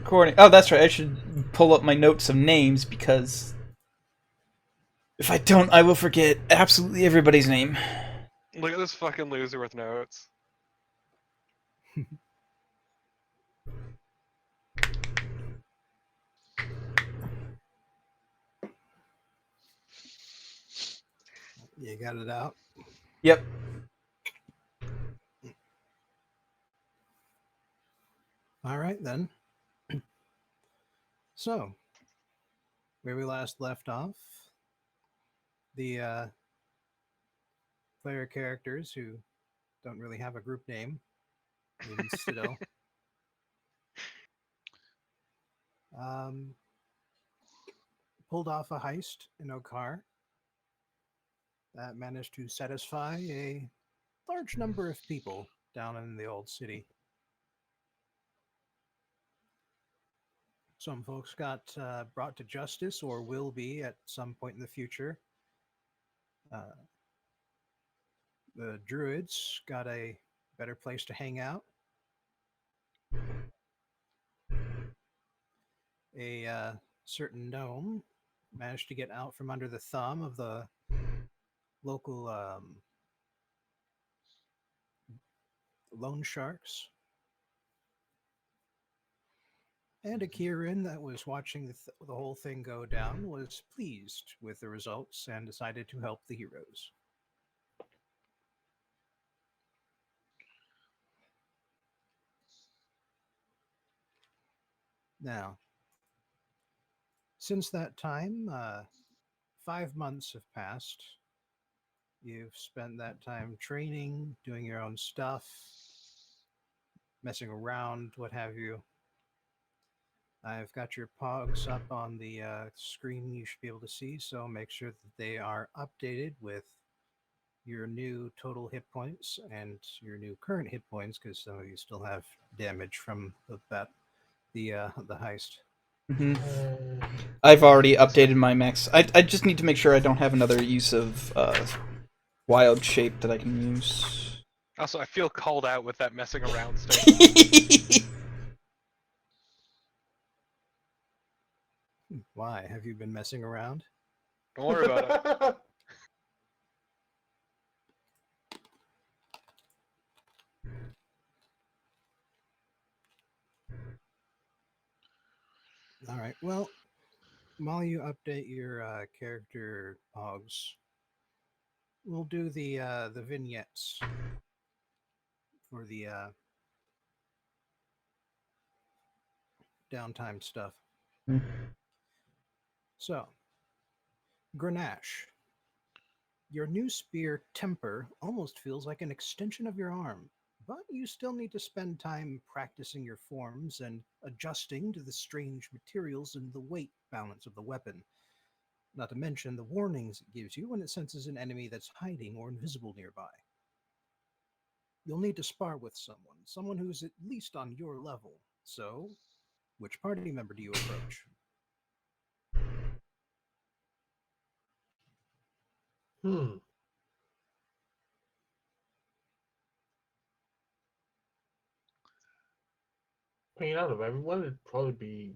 recording. Oh, that's right. I should pull up my notes of names because if I don't, I will forget absolutely everybody's name. Look at this fucking loser with notes. You got it out? Yep. All right, then. So, where we last left off, the player characters who don't really have a group name in Citadel pulled off a heist in a car that managed to satisfy a large number of people down in the old city. Some folks got brought to justice or will be at some point in the future. The druids got a better place to hang out. A certain gnome managed to get out from under the thumb of the local loan sharks. And a Kieran that was watching the whole thing go down was pleased with the results and decided to help the heroes. Now, since that time, 5 months have passed. You've spent that time training, doing your own stuff, messing around, what have you. I've got your pogs up on the screen you should be able to see, so make sure that they are updated with your new total hit points and your new current hit points, because some of you still have damage from the heist. Mm-hmm. I've already updated my max. I just need to make sure I don't have another use of wild shape that I can use. Also, I feel called out with that messing around statement. Why? Have you been messing around? Don't worry about it. All right. Well, while you update your character pogs, we'll do the vignettes for the downtime stuff. So, Grenache, your new spear temper almost feels like an extension of your arm, but you still need to spend time practicing your forms and adjusting to the strange materials and the weight balance of the weapon. Not to mention the warnings it gives you when it senses an enemy that's hiding or invisible nearby. You'll need to spar with someone who's at least on your level. So, which party member do you approach? I mean, out of everyone, it'd probably be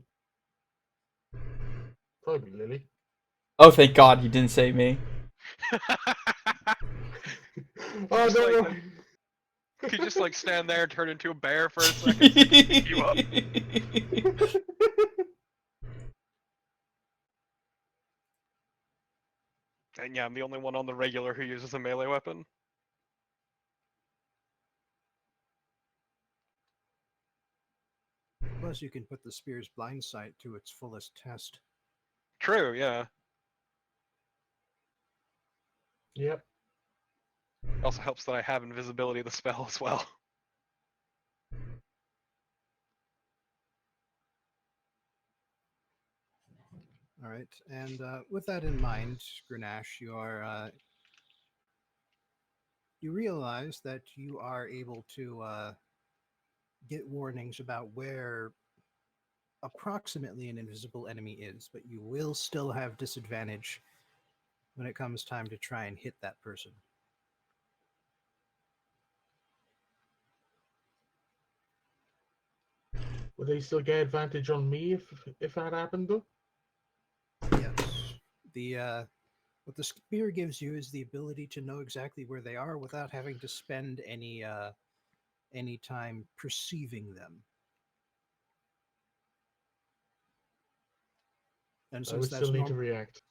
Lily. Oh, thank God you didn't say me. Oh, Just no! like- Could you just like stand there and turn into a bear for a second so I can pick you up? And yeah, I'm the only one on the regular who uses a melee weapon. Plus, you can put the spear's blind sight to its fullest test. True, yeah. Yep. It also helps that I have invisibility of the spell as well. All right, and with that in mind, Grenache, you realize that you are able to get warnings about where approximately an invisible enemy is, but you will still have disadvantage when it comes time to try and hit that person. Would they still get advantage on me if that happened though? Yes. What the spear gives you is the ability to know exactly where they are without having to spend any time perceiving them. And I since would that's still need to react.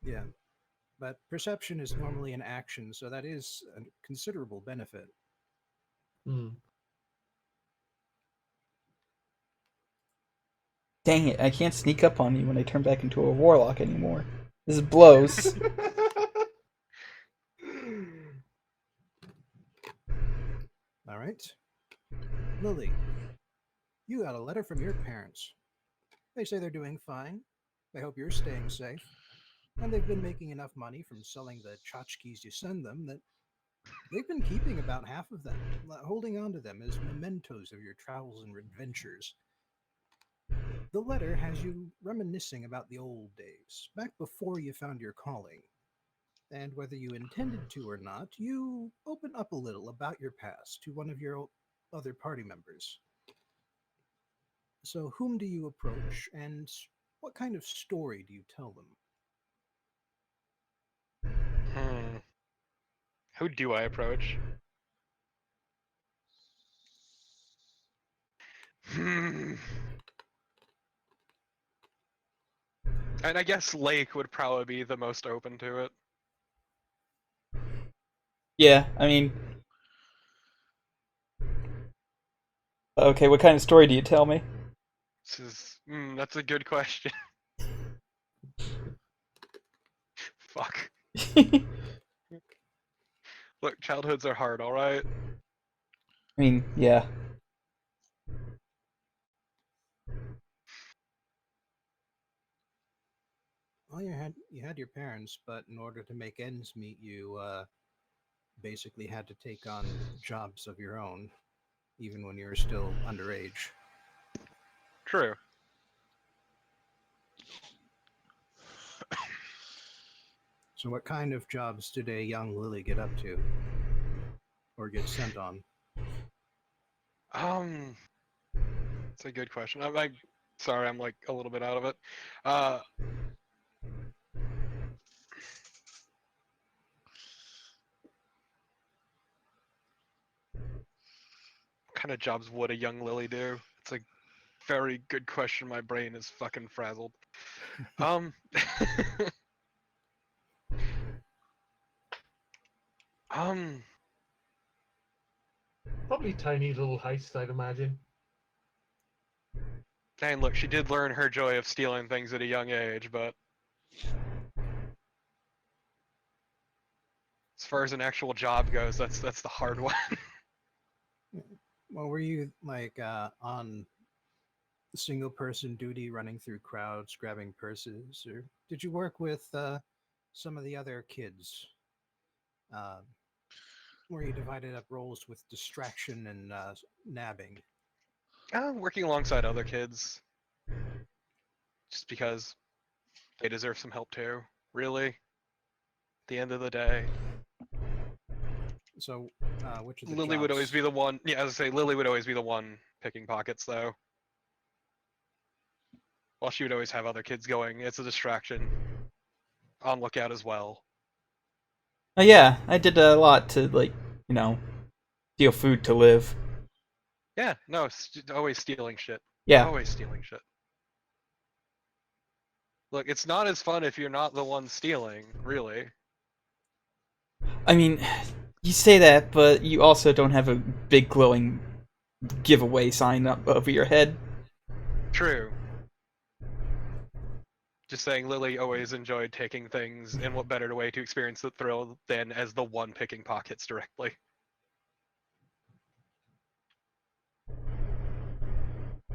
yeah, but perception is normally an action, so that is a considerable benefit. Hmm. Dang it, I can't sneak up on you when I turn back into a warlock anymore. This blows. All right. Lily, you got a letter from your parents. They say they're doing fine. They hope you're staying safe. And they've been making enough money from selling the tchotchkes you send them that they've been keeping about half of them, holding on to them as mementos of your travels and adventures. The letter has you reminiscing about the old days, back before you found your calling. And whether you intended to or not, you open up a little about your past to one of your other party members. So, whom do you approach, and what kind of story do you tell them? Hmm. Who do I approach? Hmm. And I guess Lake would probably be the most open to it. Yeah, I mean, okay, what kind of story do you tell me? That's a good question. Fuck. I Look, childhoods are hard, alright? mean, yeah. Well, you had your parents, but in order to make ends meet, you basically had to take on jobs of your own, even when you were still underage. True. So, what kind of jobs did a young Lily get up to, or get sent on? That's a good question. I'm sorry, I'm like a little bit out of it. Uh, what kind of jobs would a young Lily do? It's a very good question. My brain is fucking frazzled. Um, um, Probably tiny little heist, I'd imagine. and look, she did learn her joy of stealing things at a young age, but as far as an actual job goes, that's the hard one. Well, were you like on single person duty running through crowds grabbing purses, or did you work with some of the other kids uh, where you divided up roles with distraction and nabbing? Working alongside other kids, just because they deserve some help too. Really, at the end of the day. So, which of the Lily would always jobs? be the one. Yeah, as I say, Lily would always be the one picking pockets, though. While she would always have other kids going. It's a distraction. On lookout as well. Oh yeah, I did a lot to, like, you know, steal food to live. Yeah, no, always stealing shit. Yeah. Always stealing shit. Look, it's not as fun if you're not the one stealing, really. I mean, you say that, but you also don't have a big glowing giveaway sign up over your head. True. Just saying, Lily always enjoyed taking things, and what better way to experience the thrill than as the one picking pockets directly?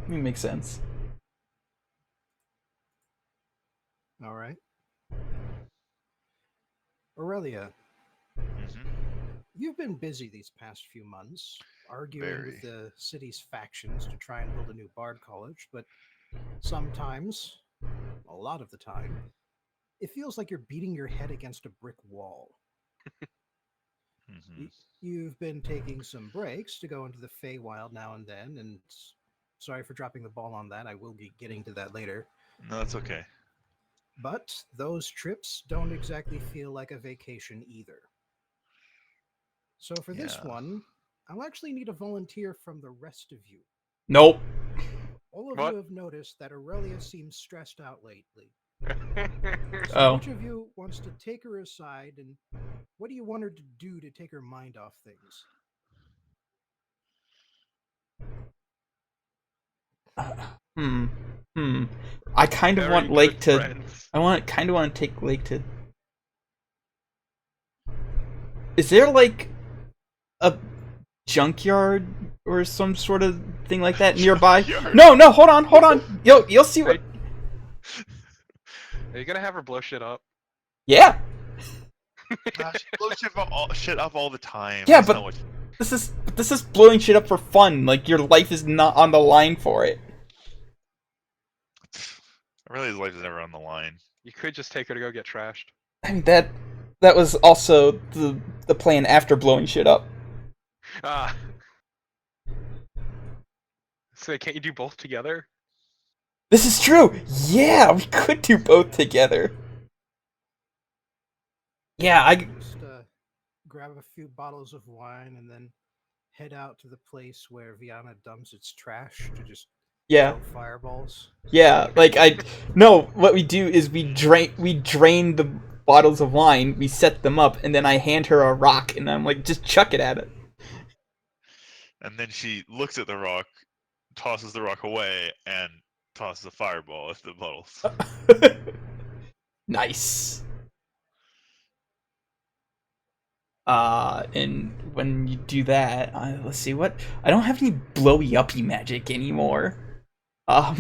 I mean, makes sense. All right, Aurelia, Mm-hmm. you've been busy these past few months, arguing with Very. the city's factions to try and build a new bard college, but sometimes, a lot of the time, it feels like you're beating your head against a brick wall. Mm-hmm. You've been taking some breaks to go into the Feywild now and then, and Sorry for dropping the ball on that. I will be getting to that later. No, that's okay. But those trips don't exactly feel like a vacation either. So for this Yeah. one, I'll actually need a volunteer from the rest of you. Nope. All of What? you have noticed that Aurelia seems stressed out lately. So Oh. which of you wants to take her aside, and what do you want her to do to take her mind off things? I kind of Very want good Lake to. friends. Kind of want to take Lake to. Is there like a junkyard or some sort of thing like that nearby? Junkyard? No, hold on. You'll see what. Are you gonna have her blow shit up? Yeah, Gosh, she blows shit up all the time. Yeah, That's but- not what- this is blowing shit up for fun. Like your life is not on the line for it. Really, his life is never on the line. You could just take her to go get trashed. I mean that was also the plan after blowing shit up. Ah. So can't you do both together? This is true. Yeah, we could do both together. Yeah, Just grab a few bottles of wine and then head out to the place where Viana dumps its trash to just yeah. throw fireballs. Yeah, like no, what we do is we drain the bottles of wine, we set them up, and then I hand her a rock and I'm like, just chuck it at it. And then she looks at the rock, tosses the rock away, and tosses a fireball at the bottles. Nice. And when you do that, let's see what I don't have any blowy uppy magic anymore. Well,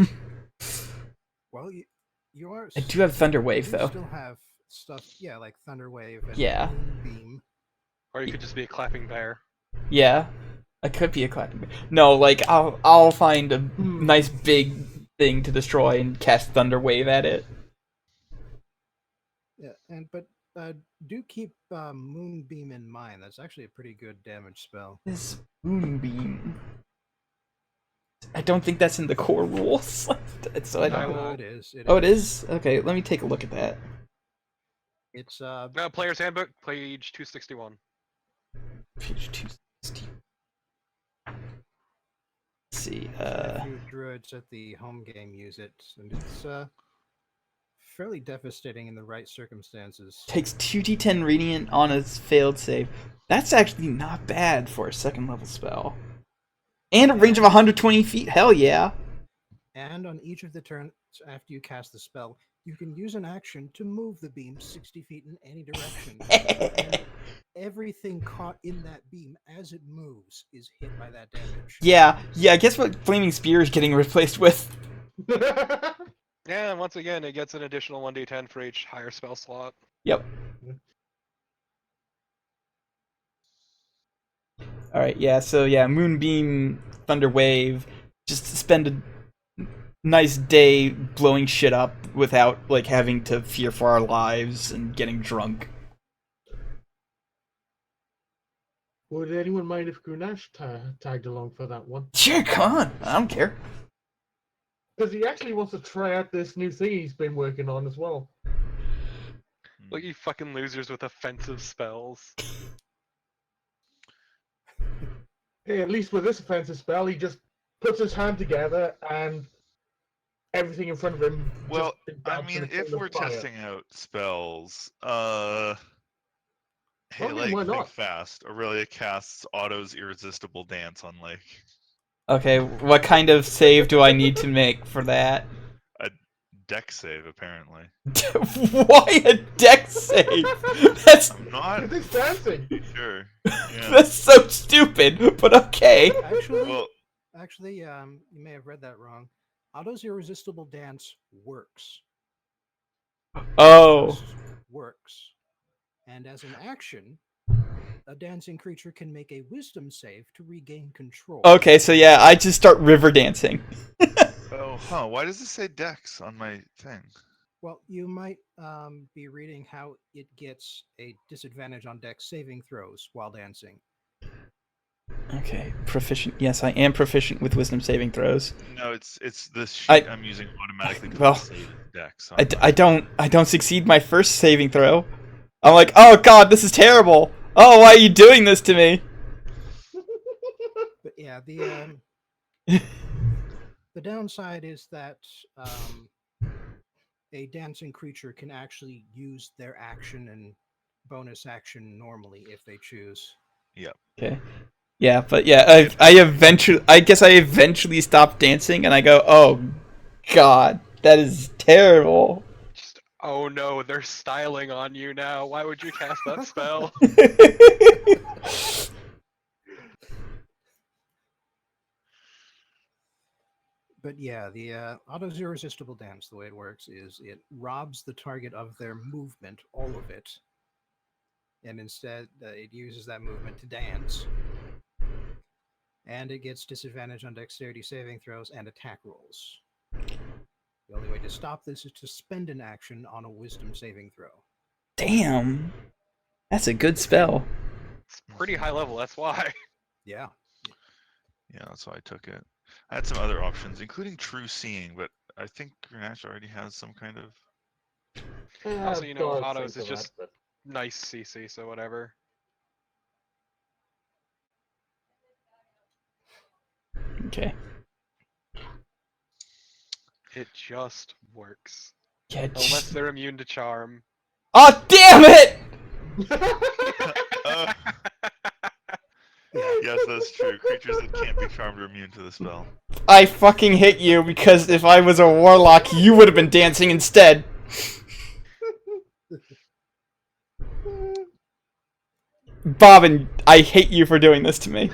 you are. I do have Thunder Wave you though. still have stuff, yeah, like Thunder Wave and Yeah. Moonbeam. Or you could just be a clapping bear. Yeah, I could be a clapping. No, like I'll find a nice big thing to destroy and cast Thunder Wave at it. Yeah, but do keep Moonbeam in mind. That's actually a pretty good damage spell. This Moonbeam. I don't think that's in the core rules, so I don't. will- It is. Oh, it is. Okay, let me take a look at that. It's No, Player's Handbook, page 261. Page 260. Let's see. a few druids at the home game use it, and it's fairly devastating in the right circumstances. Takes 2d10 radiant on a failed save. That's actually not bad for a second level spell. And a range of 120 feet. Hell yeah. And on each of the turns after you cast the spell, you can use an action to move the beam 60 feet in any direction. And everything caught in that beam as it moves is hit by that damage. Yeah. Guess what Flaming Spear is getting replaced with? Yeah, and once again, it gets an additional 1d10 for each higher spell slot. Yep. Alright, yeah, so yeah, Moonbeam, Thunder Wave, just spend a nice day blowing shit up without, like, having to fear for our lives and getting drunk. Would anyone mind if Grenache tagged along for that one? Sure, come on, I don't care. Because he actually wants to try out this new thing he's been working on as well. Look, you fucking losers with offensive spells. Hey, at least with this offensive spell, he just puts his hand together and everything in front of him. Well, just I erupts in mean, a if cone of we're fire. testing out spells, hey, I mean, Lake, why think not? fast. Aurelia casts Otto's Irresistible Dance on Lake. Okay, what kind of save do I need to make for that? Deck save, apparently. Why a deck save? That's I'm not It's dancing. sure. Yeah. that's so stupid, but okay. Well, Actually, you may have read that wrong. Otto's Irresistible Dance works. Oh. Just works. And as an action, a dancing creature can make a wisdom save to regain control. Okay, so yeah, I just start river dancing. why does it say Dex on my thing? Well, you might be reading how it gets a disadvantage on dex saving throws while dancing. Okay. Okay, proficient. Yes, I am proficient with wisdom saving throws. No, it's the sheet I'm using automatically to well, save decks. I don't succeed my first saving throw. I'm like, oh god, this is terrible. Oh, why are you doing this to me? But yeah, the downside is that a dancing creature can actually use their action and bonus action normally if they choose. Yep. Okay. Yeah, but yeah, I guess I eventually stopped dancing, and I go, oh god, that is terrible. Just, oh no, they're styling on you now. Why would you cast that spell? But yeah, the auto's irresistible dance, the way it works is it robs the target of their movement, all of it, and instead it uses that movement to dance. And it gets disadvantage on dexterity saving throws and attack rolls. The only way to stop this is to spend an action on a wisdom saving throw. Damn. That's a good spell. It's pretty high level, that's why. Yeah. Yeah, that's why I took it. I had some other options, including True Seeing, but I think Grenache already has some kind of. Also, you know, don't autos think is of just that, nice CC, so whatever. Okay. It just works. Yeah. Unless they're immune to charm. Oh damn it! Oh, yes, that's true. Creatures that can't be charmed are immune to the spell. I fucking hate you because if I was a warlock, you would have been dancing instead. Bobbin, I hate you for doing this to me.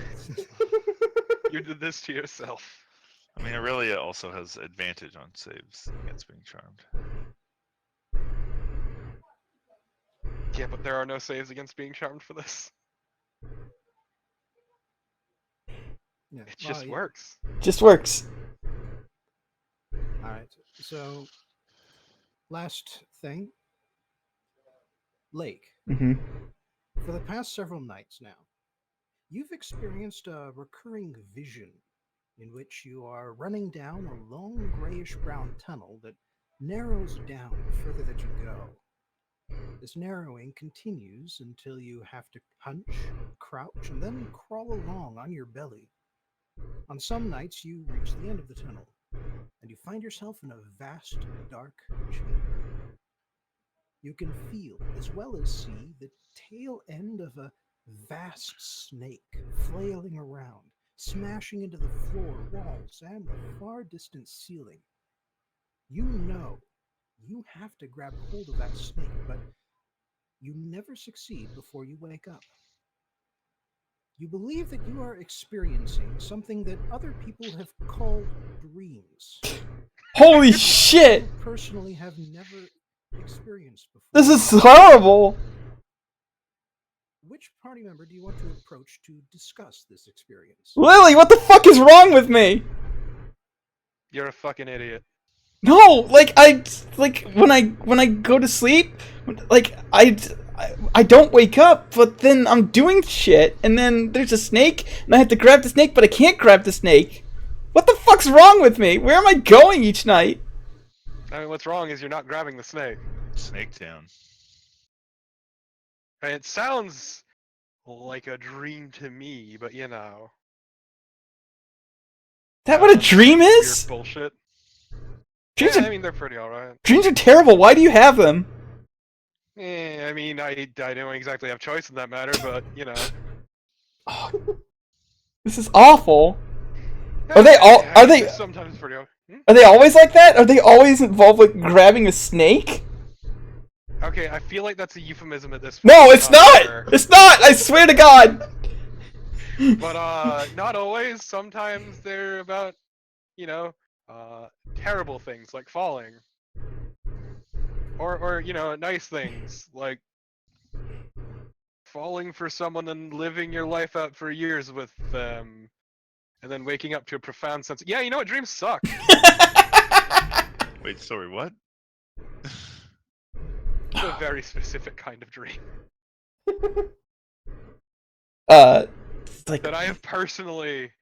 You did this to yourself. I mean, Aurelia also has advantage on saves against being charmed. Yeah, but there are no saves against being charmed for this. Yeah. It just yeah. works. Just works. All right. So, last thing. Lake. Mm-hmm. For the past several nights now, you've experienced a recurring vision in which you are running down a long grayish-brown tunnel that narrows down the further that you go. This narrowing continues until you have to hunch, crouch, and then crawl along on your belly. On some nights, you reach the end of the tunnel, and you find yourself in a vast, dark chamber. You can feel, as well as see, the tail end of a vast snake flailing around, smashing into the floor, walls, and the far distant ceiling. You know you have to grab hold of that snake, but you never succeed before you wake up. You believe that you are experiencing something that other people have called dreams. Holy shit! You personally have never experienced before. This is horrible! Which party member do you want to approach to discuss this experience? Lily, what the fuck is wrong with me? You're a fucking idiot. No, like when I go to sleep, like I don't wake up, but then I'm doing shit, and then there's a snake, and I have to grab the snake, but I can't grab the snake. What the fuck's wrong with me? Where am I going each night? I mean, what's wrong is you're not grabbing the snake. Snake Town. I mean, it sounds like a dream to me, but you know. Is that what a dream is? Weird bullshit. Dreams Yeah, are I mean, they're pretty alright. dreams are terrible. Why do you have them? I mean, I don't exactly have choice in that matter, but, you know. Oh, this is awful. Are they all? I Are mean, they? they're sometimes pretty alright. Are they always like that? Are they always involved with grabbing a snake? Okay, I feel like that's a euphemism at this point. No, it's not. Sure. It's not. I swear to God. But, not always. Sometimes they're about, you know, terrible things like falling. Or, you know, nice things like falling for someone and living your life out for years with them. And then waking up to a profound sense. Yeah, you know what? Dreams suck. Wait, sorry, what? It's a very specific kind of dream. It's like, that I have personally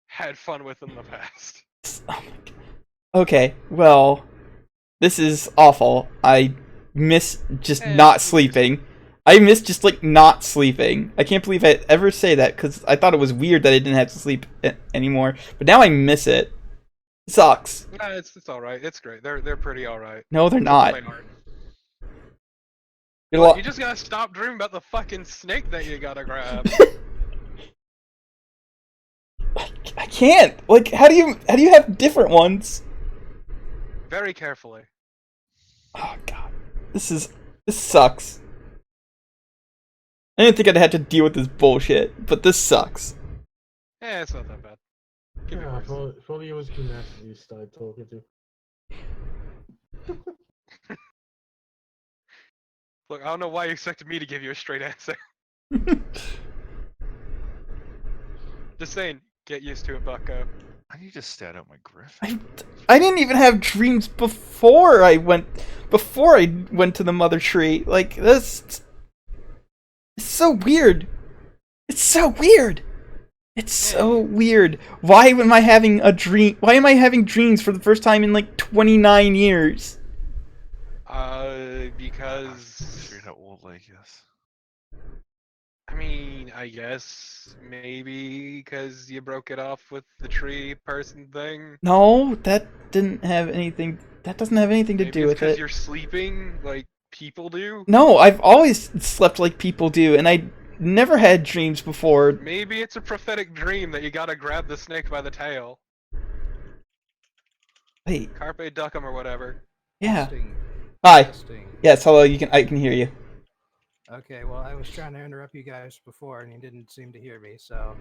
had fun with in the past. oh my God. Okay, well, this is awful. I miss just not sleeping. I miss just, like, not sleeping. I can't believe I ever say that, because I thought it was weird that I didn't have to sleep anymore. But now I miss it. It sucks. Nah, it's alright. It's great. They're pretty alright. No, they're not. You just gotta stop dreaming about the fucking snake that you gotta grab. I can't. Like, how do you have different ones? Very carefully. Oh God, this sucks. I didn't think I'd have to deal with this bullshit, but this sucks. It's not that bad. Give me Yeah, worse. if only it was Grenache you started talking to. Look, I don't know why you expected me to give you a straight answer. Just saying, get used to it, bucko. I need to stat out my griffin. I didn't even have dreams before I went to the mother tree. Like, this, it's so weird. It's so weird. It's so weird. Why am I having a dream? Why am I having dreams for the first time in like 29 years? Because figured out old Lake is. I mean, I guess maybe because you broke it off with the tree person thing. No, that didn't have anything. That doesn't have anything to Maybe do it's with because it. you're sleeping like people do. No, I've always slept like people do, and I never had dreams before. Maybe it's a prophetic dream that you gotta grab the snake by the tail. Wait, Carpe duckum or whatever. yeah. Testing. Hi. Testing. Yes, hello. I can hear you. Okay, well, I was trying to interrupt you guys before, and you didn't seem to hear me, so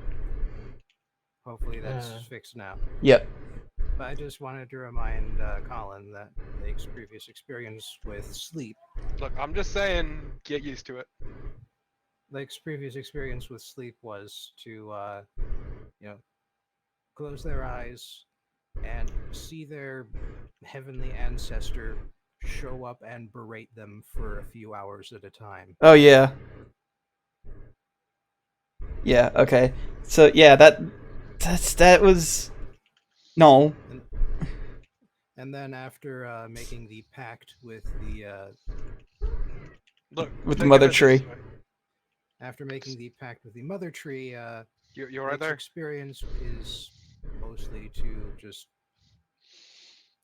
hopefully that's fixed now. Yep. But I just wanted to remind Colin that Lake's previous experience with sleep. Look, I'm just saying, get used to it. Lake's previous experience with sleep was to, close their eyes and see their heavenly ancestor show up and berate them for a few hours at a time. Oh yeah. Yeah. Okay. So yeah, that was no. And then after making the pact with the Look, With the think mother of it this tree. way. after making the pact with the mother tree, You're right Lake's there. experience is mostly to just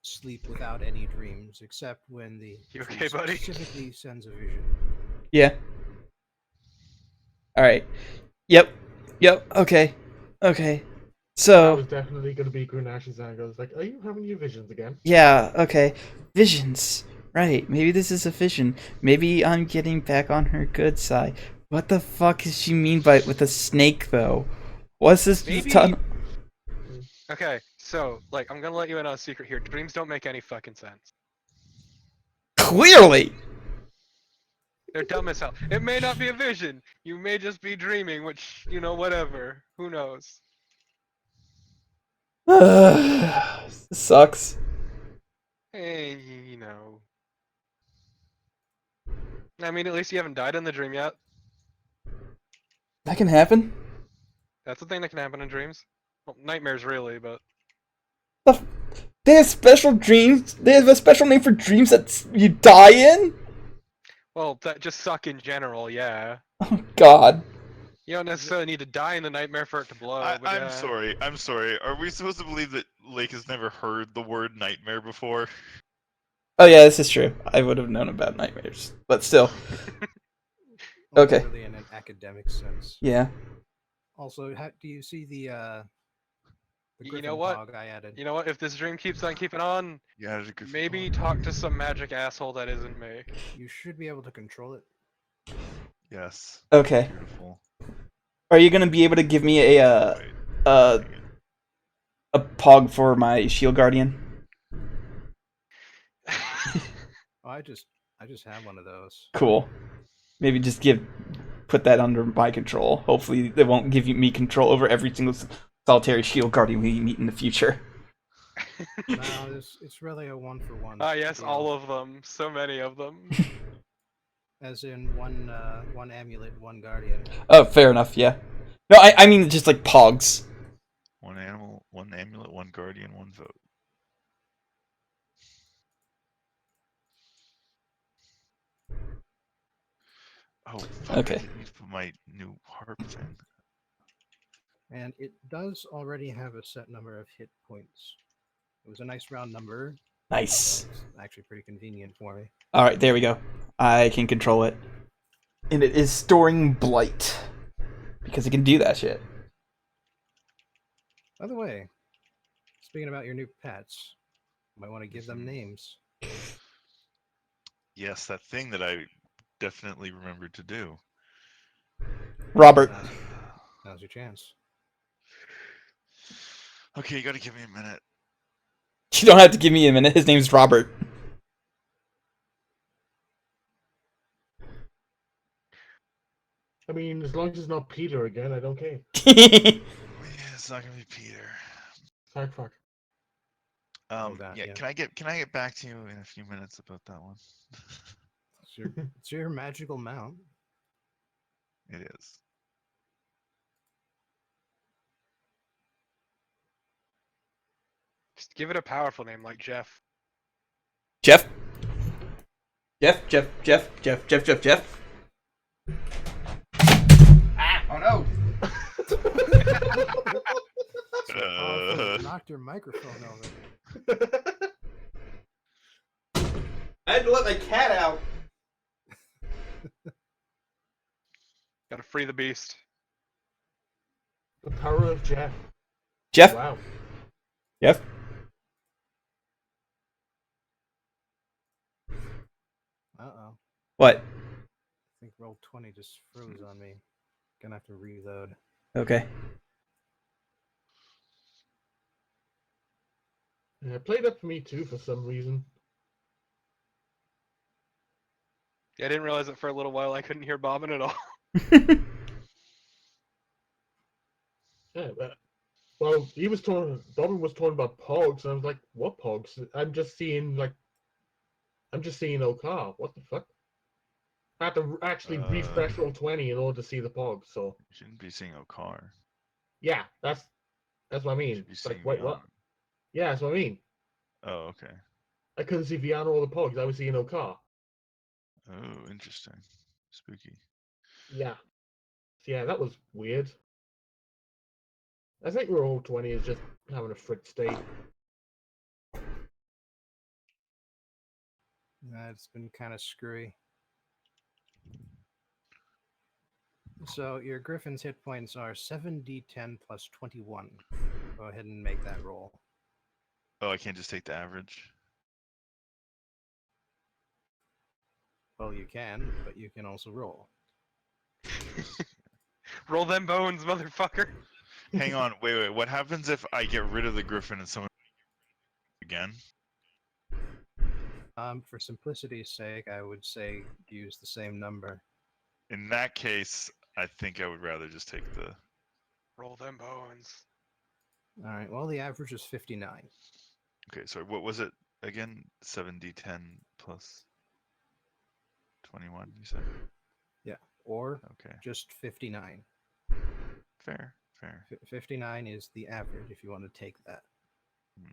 sleep without any dreams, except when the You tree okay, buddy? specifically sends a vision. Yeah. All right. Yep. Okay. That So was definitely going to be Grenache's angle. It's like, are you having your visions again? yeah. Okay. Visions. Right. Maybe this is a vision. Maybe I'm getting back on her good side. What the fuck does she mean by with a snake though? What's this? Maybe- Okay, so, like, I'm gonna let you in on a secret here. Dreams don't make any fucking sense. Clearly. They're dumb as hell. It may not be a vision. You may just be dreaming, which, whatever. Who knows? Sucks. Hey, I mean, at least you haven't died in the dream yet. That can happen. That's the thing that can happen in dreams. Well, nightmares, really, but... They have special dreams. They have a special name for dreams that you die in. Well, that just suck in general, yeah. Oh God. You don't necessarily need to die in the nightmare for it to blow, but I'm yeah. sorry. Are we supposed to believe that Lake has never heard the word nightmare before? Oh yeah, this is true. I would have known about nightmares, but still. Only Okay. really in an academic sense. Yeah. Also, do you see the You griffin know what? dog I added? You know what? If this dream keeps on keeping on, Yeah, it's a good maybe thought. talk to some magic asshole that isn't me. You should be able to control it. Yes. Okay. Beautiful. Are you gonna be able to give me a Wait, a dang it. a pog for my shield guardian? Oh, I just have one of those. Cool. Maybe just put that under my control. Hopefully, they won't give me control over every single solitary shield guardian we meet in the future. No, it's really a one-for-one. Ah, yes, deal. all of them. So many of them. As in one amulet, one guardian. Oh, fair enough. Yeah. No, I mean just like pogs. One animal, one amulet, one guardian, one vote. Oh, fuck, Okay. I didn't need to put my new harp thing. And it does already have a set number of hit points. It was a nice round number. Nice. So it's actually pretty convenient for me. All right, there we go. I can control it, and it is storing blight because it can do that shit. By the way, speaking about your new pets, you might want to give them Mhm. names. Yes, that thing that I definitely remembered to do. Robert. Now's your chance. Okay, you gotta give me a minute. You don't have to give me a minute. His name's Robert. I mean, as long as it's not Peter again, I don't care. Yeah, it's not gonna be Peter. Fuck, fuck. that, Yeah, yeah. can I get back to you in a few minutes about that one? It's your magical mount. It is. Just give it a powerful name like Jeff. Jeff. Jeff. Ah! Oh no! So powerful, it knocked your microphone over. I had to let my cat out. Gotta free the beast. The power of Jeff. Jeff. Wow. Jeff. Uh-oh. What? I think roll 20 just froze on me. Gonna have to reload. Okay. Yeah, it played up for me too for some reason. Yeah, I didn't realize that for a little while I couldn't hear Bobbin at all. Yeah, but, well, he was talking. Bobbin was talking about pogs, and I was like, "What pogs? I'm just seeing Okar. What the fuck?" I had to actually refresh roll 20 in order to see the pogs. So You shouldn't be seeing Okar. yeah, that's what I You mean. should be It's like, seeing wait, what? Viana. Yeah, that's what I mean. Oh, okay. I couldn't see Viana or the pogs. I was seeing Okar. Oh, interesting. Spooky. Yeah. So yeah, that was weird. I think roll 20 is just having a frick state. It's been kind of screwy. So your Griffin's hit points are 7d10 plus 21. Go ahead and make that roll. Oh, I can't just take the average. Well, you can, but you can also roll. Roll them bones, motherfucker. Hang on, wait. What happens if I get rid of the griffin and someone again? For simplicity's sake, I would say use the same number. In that case, I think I would rather just take the. Roll them bones. All right. Well, the average is 59. Okay, sorry. What was it again? 7d10 plus 21. You said. Yeah. Or Okay. just 59. Fair. 59 is the average if you want to take that. Hmm.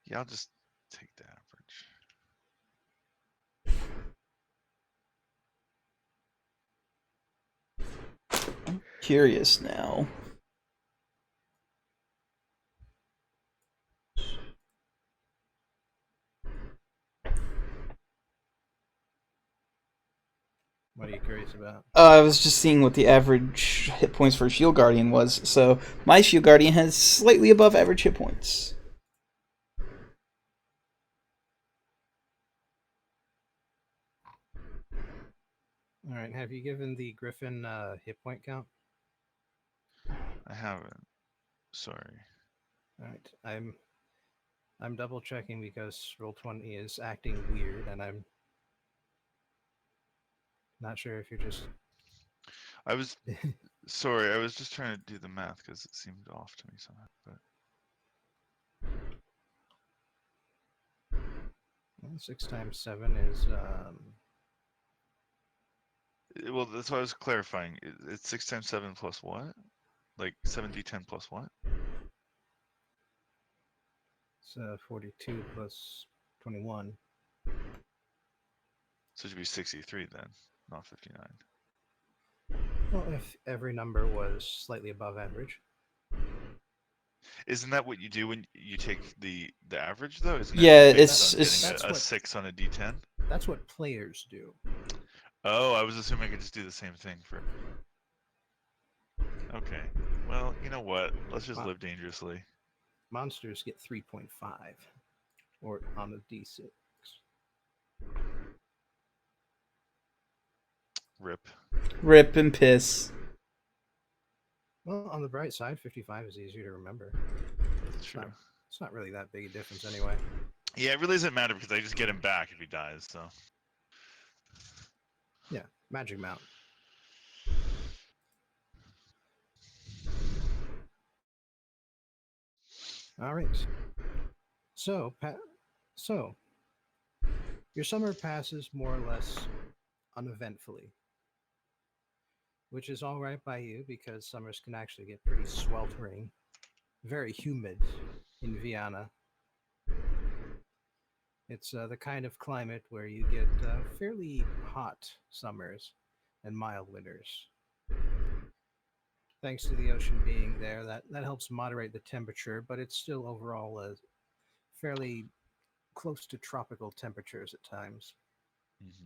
Yeah, I'll just take the average. I'm curious now. What are you curious about? I was just seeing what the average hit points for a Shield Guardian was. So my Shield Guardian has slightly above average hit points. All right. Have you given the Griffin hit point count? I haven't. Sorry. All right. I'm double checking because Roll20 is acting weird, and I'm not sure if you're just. I was sorry. I was just trying to do the math because it seemed off to me somehow. But 6 times 7 is Well, that's why I was clarifying. It's 6 times 7 plus what? Like 7d10 plus what? It's 42 plus 21. So it should be 63 then, not 59. Well, if every number was slightly above average. Isn't that what you do when you take the average though? Isn't Yeah, it based it's on That's getting a what- 6 on a d10? That's what players do. Oh, I was assuming I could just do the same thing for. Okay. Well, you know what? Let's just Wow. live dangerously. Monsters get 3.5, or on a d6. Rip. rip and piss. Well, on the bright side, 55 is easier to remember. That's true. It's not really that big a difference anyway. Yeah, it really doesn't matter because I just get him back if he dies. So. Yeah, Magic Mount. All right. So, your summer passes more or less uneventfully, which is all right by you because summers can actually get pretty sweltering, very humid in Vienna. It's the kind of climate where you get fairly hot summers and mild winters. Thanks to the ocean being there, that helps moderate the temperature, but it's still overall fairly close to tropical temperatures at times. Mm-hmm.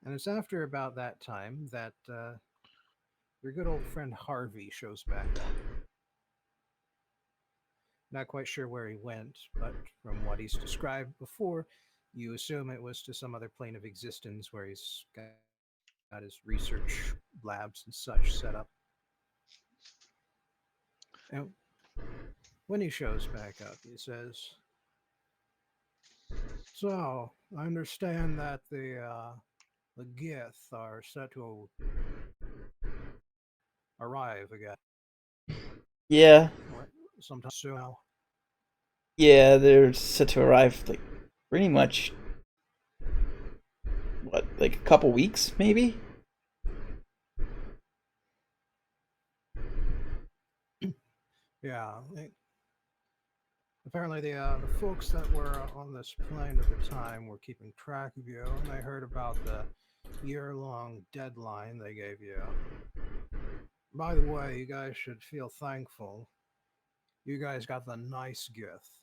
And it's after about that time that your good old friend Harvey shows back up. Not quite sure where he went, but from what he's described before, you assume it was to some other plane of existence where he's got his research labs and such set up. And when he shows back up, he says, "So, I understand that the Gith are set to arrive again Yeah, sometime soon now." yeah, they're set to arrive like pretty much what, like a couple weeks maybe. Yeah. Apparently, the folks that were on this plane at the time were keeping track of you, and they heard about the year-long deadline they gave you. By the way, you guys should feel thankful. You guys got the nice gift.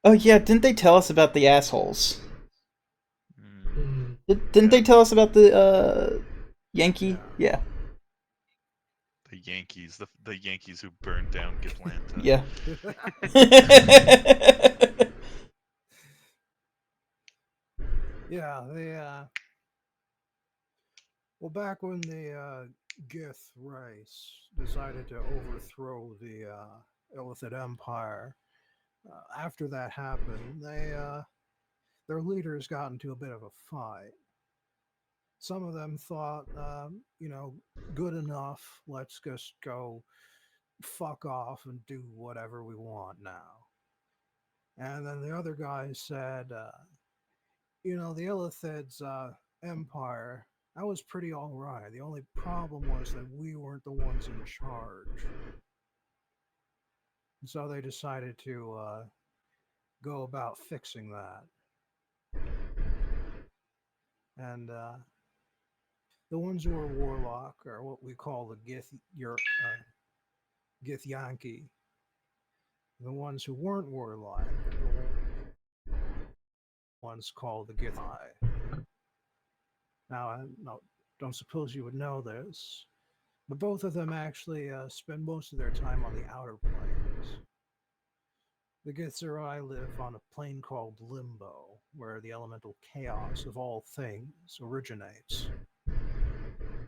Oh yeah, didn't they tell us about the assholes? Mm. Didn't they tell us about the Yankee? Yeah. The Yankees, the Yankees who burned down Githyanki. Yeah. Yeah, well, back when the Gith race decided to overthrow the illithid empire, after that happened, their leaders got into a bit of a fight. Some of them thought, good enough, let's just go fuck off and do whatever we want now. And then the other guys said, the illithids empire, that was pretty all right. The only problem was that we weren't the ones in charge. So they decided to go about fixing that. And the ones who are warlock are what we call the githyanki. The ones who weren't warlock are the ones called the githzerai. Now, I don't suppose you would know this, but both of them actually spend most of their time on the outer planes. The githzerai live on a plane called Limbo, where the elemental chaos of all things originates.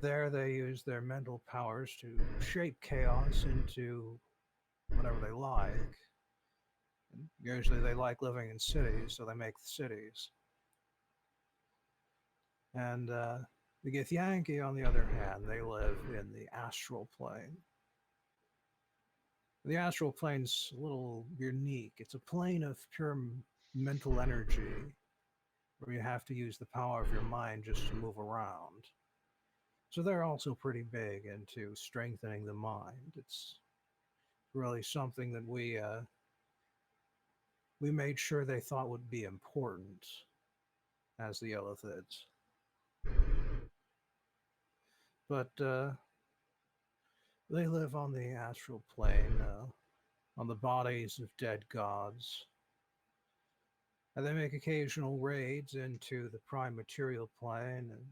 There they use their mental powers to shape chaos into whatever they like. And usually they like living in cities, so they make the cities. And the Githyanki, on the other hand, they live in the astral plane. The astral plane's a little unique. It's a plane of pure mental energy, where you have to use the power of your mind just to move around. So they're also pretty big into strengthening the mind. It's really something that we made sure they thought would be important as the illithids. But they live on the astral plane, on the bodies of dead gods. And they make occasional raids into the prime material plane and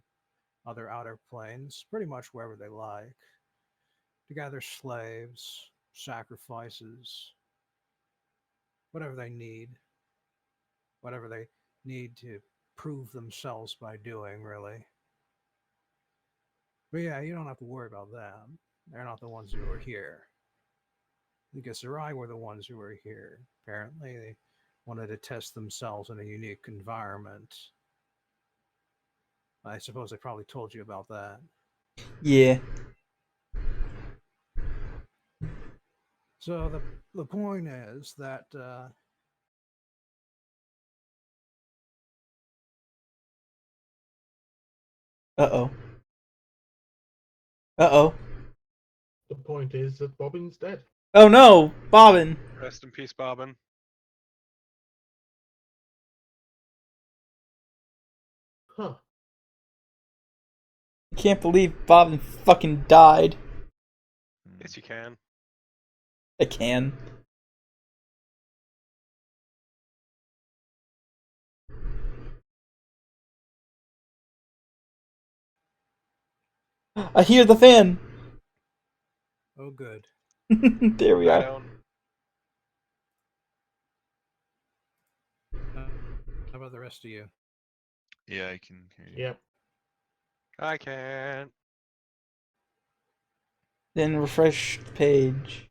other outer planes, pretty much wherever they like, to gather slaves, sacrifices, whatever they need to prove themselves by doing, really. But yeah, you don't have to worry about them. They're not the ones who are here. The githzerai were the ones who were here. Apparently, they wanted to test themselves in a unique environment. I suppose I probably told you about that. Yeah. So the point is that Uh-oh. Uh-oh. The point is that Bobbin's dead. Oh no! Bobbin! Rest in peace, Bobbin. Huh. I can't believe Bobbin fucking died. Yes, you can. I can. I hear the fan! oh good. There we I are. don't. How about the rest of you? Yeah, I can hear you. Yep. I can't. Then refresh the page.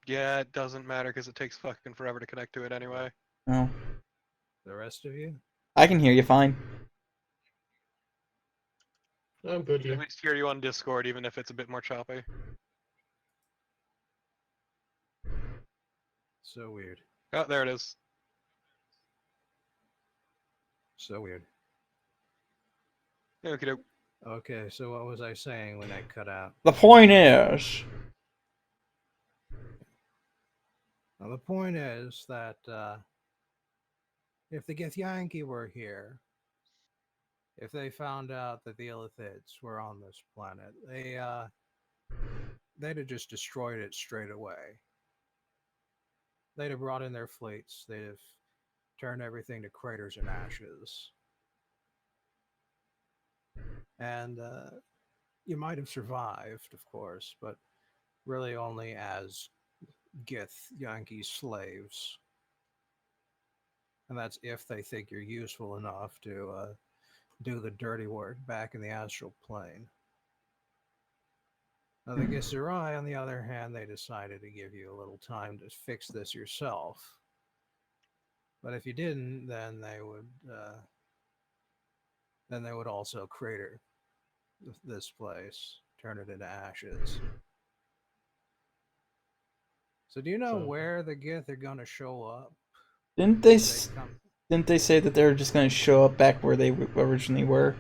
Yeah, it doesn't matter because it takes fucking forever to connect to it anyway. Oh. The rest of you? I can hear you fine. I'm good, I can yeah. at least hear you on Discord, even if it's a bit more choppy. So weird. Oh, there it is. So weird. Okie doke. Okay, so what was I saying when I cut out? The point is... Well, the point is that if the githyanki were here, if they found out that the illithids were on this planet, they'd have just destroyed it straight away. They'd have brought in their fleets. They'd have turned everything to craters and ashes. And you might have survived, of course, but really only as githyanki slaves. And that's if they think you're useful enough to do the dirty work back in the astral plane. Now, the githzerai, on the other hand, they decided to give you a little time to fix this yourself. But if you didn't, then they would also crater this place, turn it into ashes. So, do you know So- where the gith are going to show up? Didn't they, They come- didn't they say that they were just going to show up back where they originally were?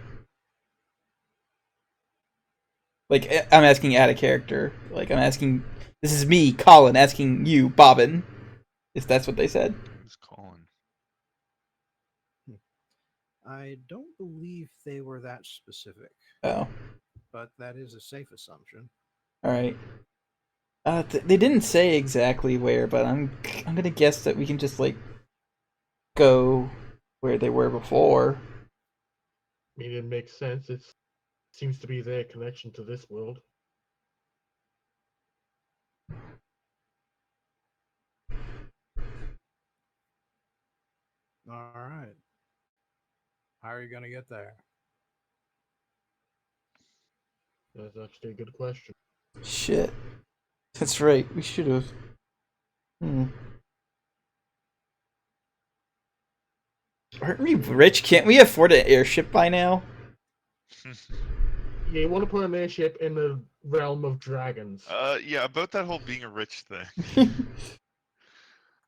Like, I'm asking out of character. Like, I'm asking... This is me, Colin, asking you, Bobbin. If that's what they said. Who's calling? I don't believe they were that specific, Oh. but that is a safe assumption. Alright. They didn't say exactly where, but I'm gonna guess that we can just, like, go where they were before. I mean, it makes sense. It seems to be their connection to this world. All right. How are you going to get there? That's actually a good question. Shit. That's right, we should have. Aren't we rich? Can't we afford an airship by now? Yeah, you want to put an airship in the realm of dragons. Yeah, about that whole being a rich thing.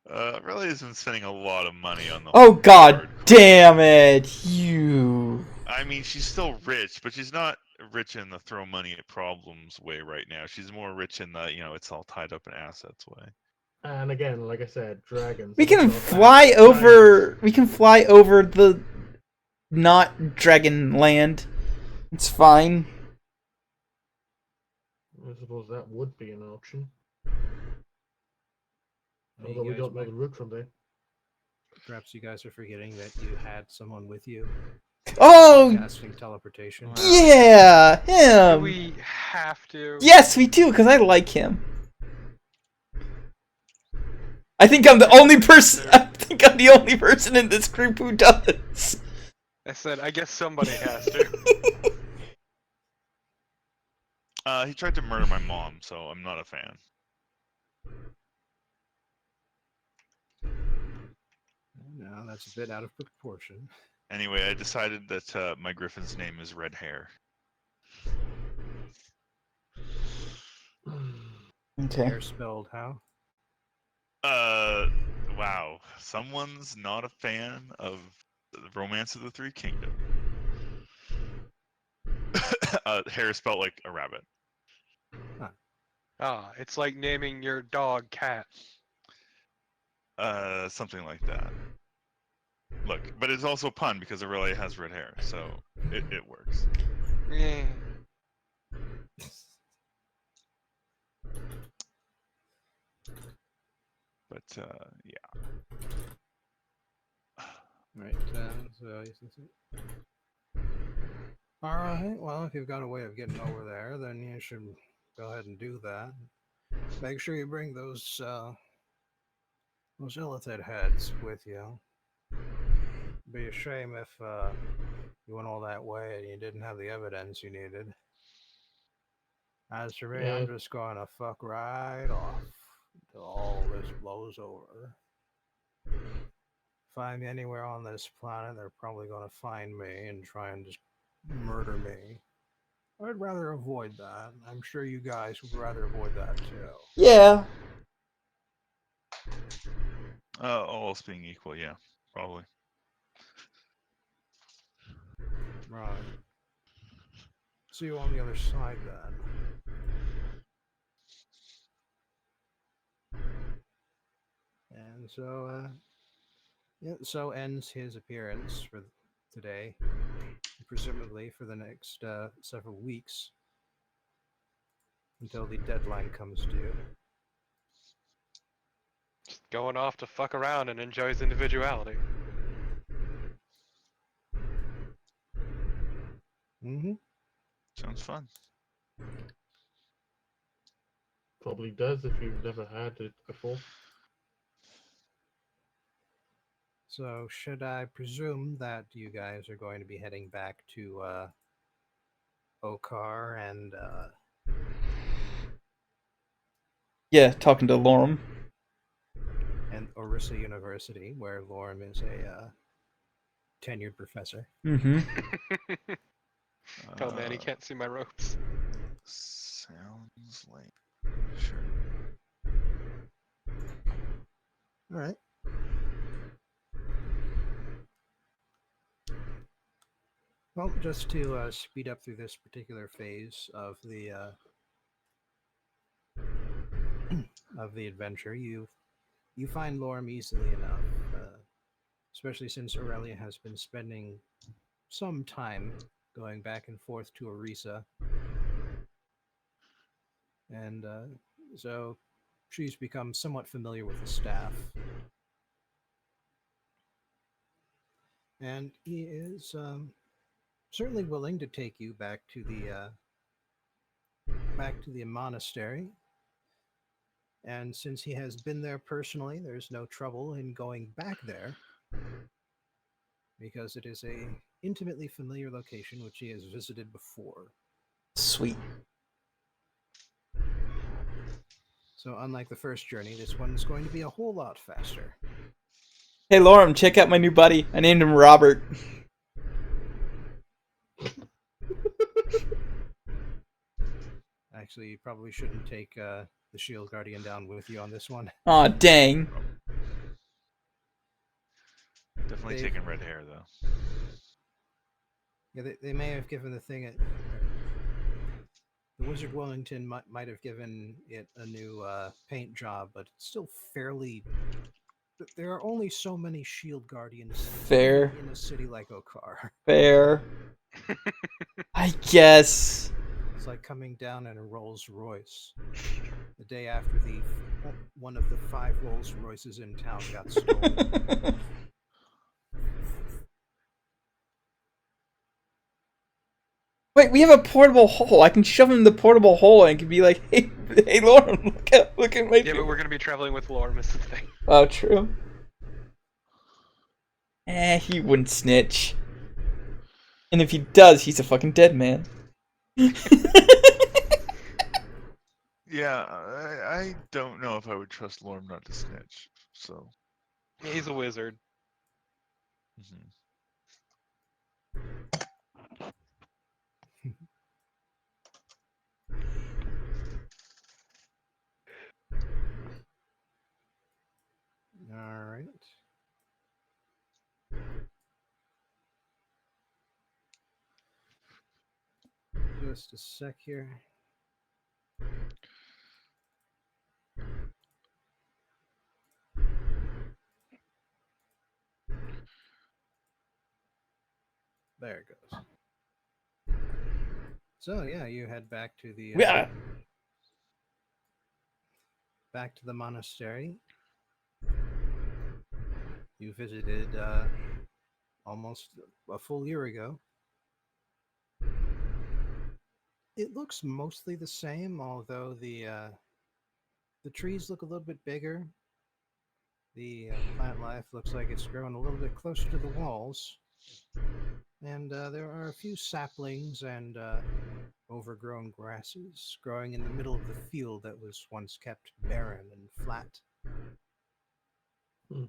Really has been spending a lot of money on the. Oh whole god card damn it, you. I mean, she's still rich, but she's not rich in the throw money at problems way right now. She's more rich in the, it's all tied up in assets way. And again, like I said, dragons. We and can stuff, fly and over. giants. We can fly over the not dragon land. It's fine. I suppose that would be an option. You Although we guys don't know might- the route from there. Perhaps you guys are forgetting that you had someone with you Oh casting teleportation. yeah, Do him. we have to? Yes, we do, because I like him. I think I'm the only person. I think I'm the only person in this group who does. I said, I guess somebody has to. He tried to murder my mom, so I'm not a fan. No, that's a bit out of proportion. Anyway, I decided that my griffin's name is Red Hair. Okay. Hair spelled how? Wow. Someone's not a fan of the Romance of the Three Kingdoms. Hair is spelled like a rabbit. Ah, it's like naming your dog Cat. Something like that. Look, but it's also a pun because Aurelia has red hair, so it works. Eh. But yeah. Right. All right. Well, if you've got a way of getting over there, then you should go ahead and do that. Make sure you bring those illithid heads with you. Be a shame if you went all that way and you didn't have the evidence you needed. As for me, I'm just going to fuck right off until all this blows over. Find me anywhere on this planet, they're probably going to find me and try and just murder me. I'd rather avoid that. I'm sure you guys would rather avoid that too. Yeah. All else being equal, yeah, probably. Right. See you on the other side then. And so, so ends his appearance for today, presumably for the next several weeks until the deadline comes due. Just going off to fuck around and enjoy his individuality. Mm-hmm. Sounds fun. Probably does if you've never had it before. So, should I presume that you guys are going to be heading back to Okar and Talking to Lorem. Orissa University, where Lorem is a tenured professor? Mm-hmm. Oh man, he can't see my ropes. Sounds like sure. All right. Well, just to speed up through this particular phase of the adventure, you find Lorem easily enough, especially since Aurelia has been spending some time going back and forth to Orissa, and so she's become somewhat familiar with the staff. And he is certainly willing to take you back to the monastery. And since he has been there personally, there's no trouble in going back there, because it is a intimately familiar location which he has visited before. Sweet. So unlike the first journey, this one's going to be a whole lot faster. Hey Lorem, check out my new buddy. I named him Robert. Actually, you probably shouldn't take the Shield Guardian down with you on this one. Aw, dang. definitely they've- taken red hair though. Yeah, they may have given the thing the Wizard Wellington might have given it a new paint job, but it's still fairly. There are only so many shield guardians Fair. in a city like Okar. Fair. I guess. It's like coming down in a Rolls Royce the day after one of the 5 Rolls Royces in town got stolen. Wait, we have a portable hole. I can shove him in the portable hole and can be like, "Hey, hey, Lauren, look at my." Yeah, but we're gonna be traveling with Lorm is the thing. Oh, true. He wouldn't snitch. And if he does, he's a fucking dead man. Yeah, I don't know if I would trust Lorm not to snitch. So. Yeah, he's a wizard. Mhm. All right. Just a sec here. There it goes. So yeah, you head back to the Yeah. back to the monastery. You visited almost a full year ago. It looks mostly the same, although the trees look a little bit bigger. The plant life looks like it's grown a little bit closer to the walls. And there are a few saplings and overgrown grasses growing in the middle of the field that was once kept barren and flat. Hmm.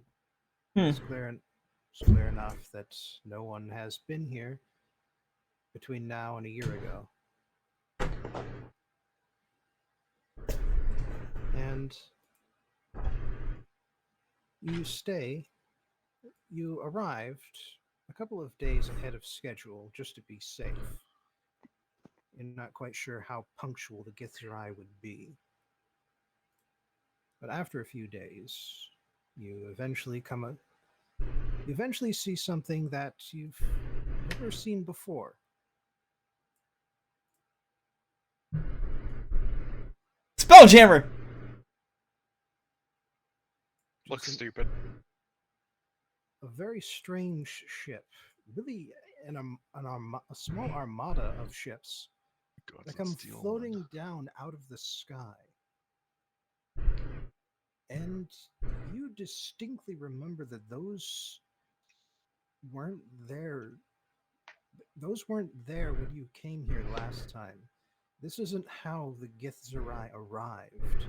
It's clear enough that no one has been here between now and a year ago. And you arrived a couple of days ahead of schedule just to be safe. You're not quite sure how punctual the githzerai would be. But after a few days, you eventually see something that you've never seen before. Spelljammer. Looks Just stupid. a very strange ship, really a small armada of ships God, that let's come steal floating one. down out of the sky. And you distinctly remember that those weren't there. Those weren't there when you came here last time. This isn't how the githzerai arrived,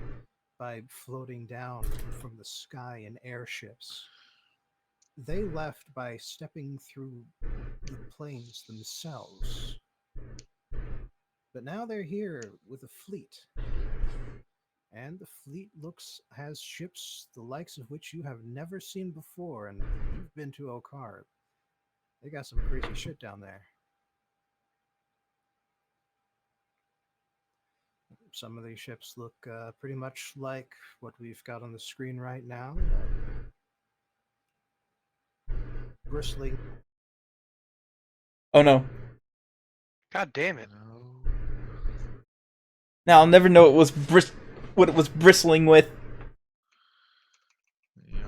by floating down from the sky in airships. They left by stepping through the planes themselves. But now they're here with a fleet. And the fleet has ships the likes of which you have never seen before, and you've been to Okar. They got some crazy shit down there. Some of these ships look pretty much like what we've got on the screen right now. Bristling. Oh no. God damn it. No. Now I'll never know what it was bristling with. Yep.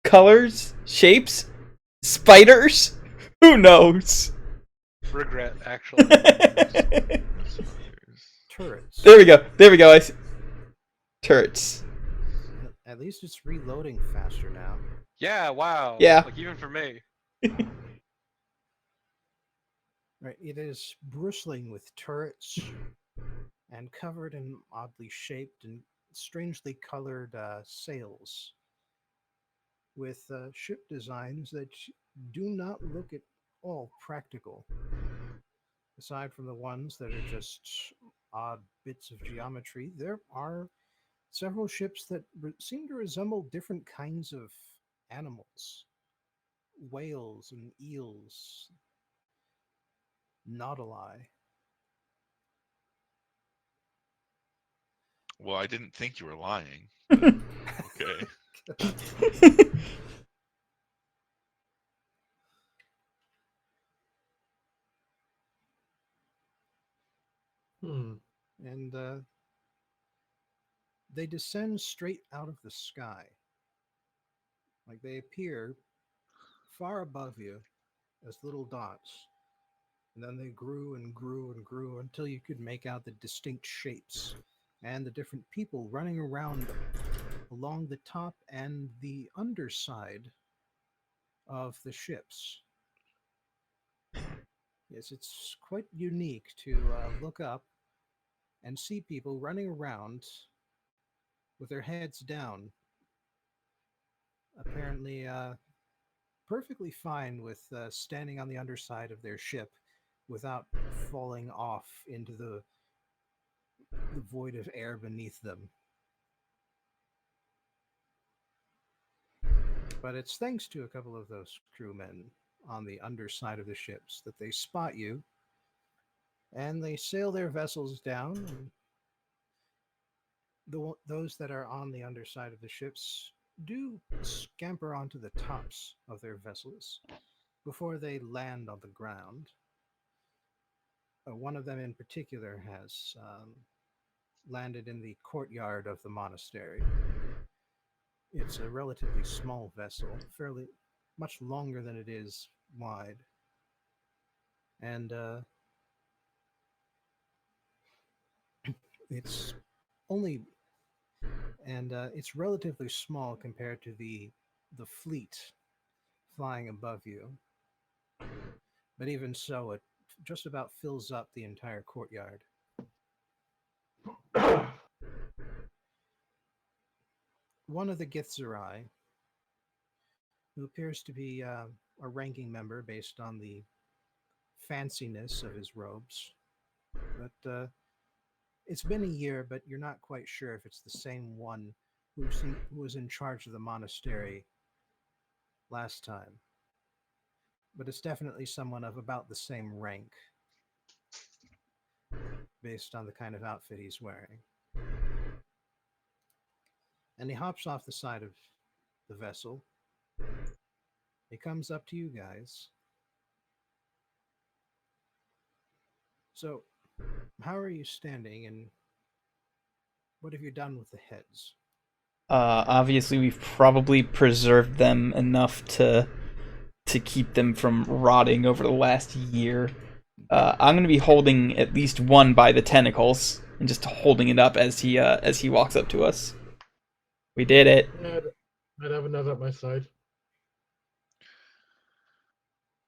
Colors? Shapes? Spiders? Who knows? Regret, actually. Turrets. There we go. There we go. Turrets. At least it's reloading faster now. Yeah, wow. Yeah. Like, even for me. Right, it is bristling with turrets and covered in oddly shaped and strangely colored sails, with ship designs that do not look at all practical. Aside from the ones that are just odd bits of geometry, there are several ships that seem to resemble different kinds of animals, whales and eels, nautili. Well, I didn't think you were lying, but okay. Hmm. And they descend straight out of the sky. Like they appear far above you as little dots. And then they grew and grew and grew until you could make out the distinct shapes and the different people running around along the top and the underside of the ships. Yes, it's quite unique to look up and see people running around with their heads down, apparently perfectly fine with standing on the underside of their ship without falling off into the void of air beneath them. But it's thanks to a couple of those crewmen on the underside of the ships that they spot you, and they sail their vessels down, and those that are on the underside of the ships do scamper onto the tops of their vessels before they land on the ground. One of them in particular has landed in the courtyard of the monastery. It's a relatively small vessel, fairly much longer than it is wide. And it's only it's relatively small compared to the fleet flying above you. But even so, it just about fills up the entire courtyard. One of the githzerai, who appears to be a ranking member based on the fanciness of his robes, but it's been a year, but you're not quite sure if it's the same one who was in charge of the monastery last time. But it's definitely someone of about the same rank, based on the kind of outfit he's wearing. And he hops off the side of the vessel. He comes up to you guys. So, how are you standing, and what have you done with the heads? Obviously, we've probably preserved them enough to keep them from rotting over the last year. I'm gonna be holding at least one by the tentacles and just holding it up as he walks up to us. We did it. Yeah, I'd have another at my side.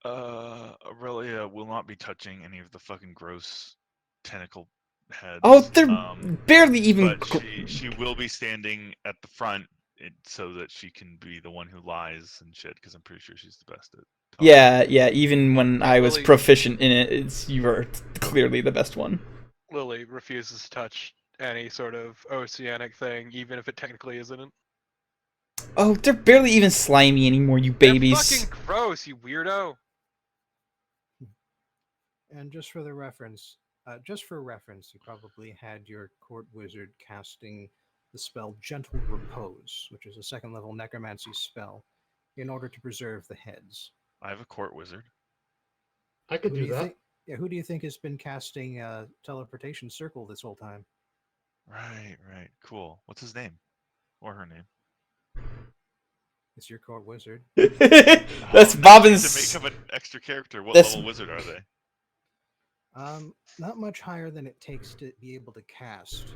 Aurelia will not be touching any of the fucking gross tentacle heads. Oh, they're barely even. But she will be standing at the front so that she can be the one who lies and shit, because I'm pretty sure she's the best at talking. Yeah. Even when I was proficient in it, you were clearly the best one. Lily refuses to touch any sort of oceanic thing, even if it technically isn't. Oh, they're barely even slimy anymore, you babies. They're fucking gross, you weirdo. And just for reference, you probably had your court wizard casting the spell Gentle Repose, which is a second level necromancy spell, in order to preserve the heads. I have a court wizard. I could do that. Who do you think has been casting teleportation circle this whole time? Right. Cool. What's his name? Or her name? It's your court wizard. That's Bobbin's. To make up an extra character, what level wizard are they? Not much higher than it takes to be able to cast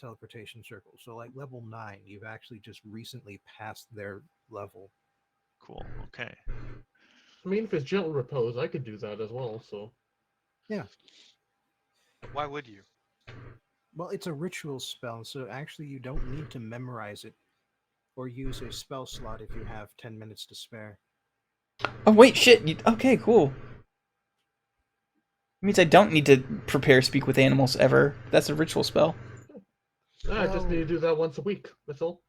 teleportation circle. So like level 9, you've actually just recently passed their level. Cool. Okay. I mean, if it's Gentle Repose, I could do that as well, so... Yeah. Why would you? Well, it's a ritual spell, so actually you don't need to memorize it or use a spell slot if you have 10 minutes to spare. Oh, wait, shit. Okay, cool. It means I don't need to prepare speak with animals ever. That's a ritual spell. I just need to do that once a week, that's all.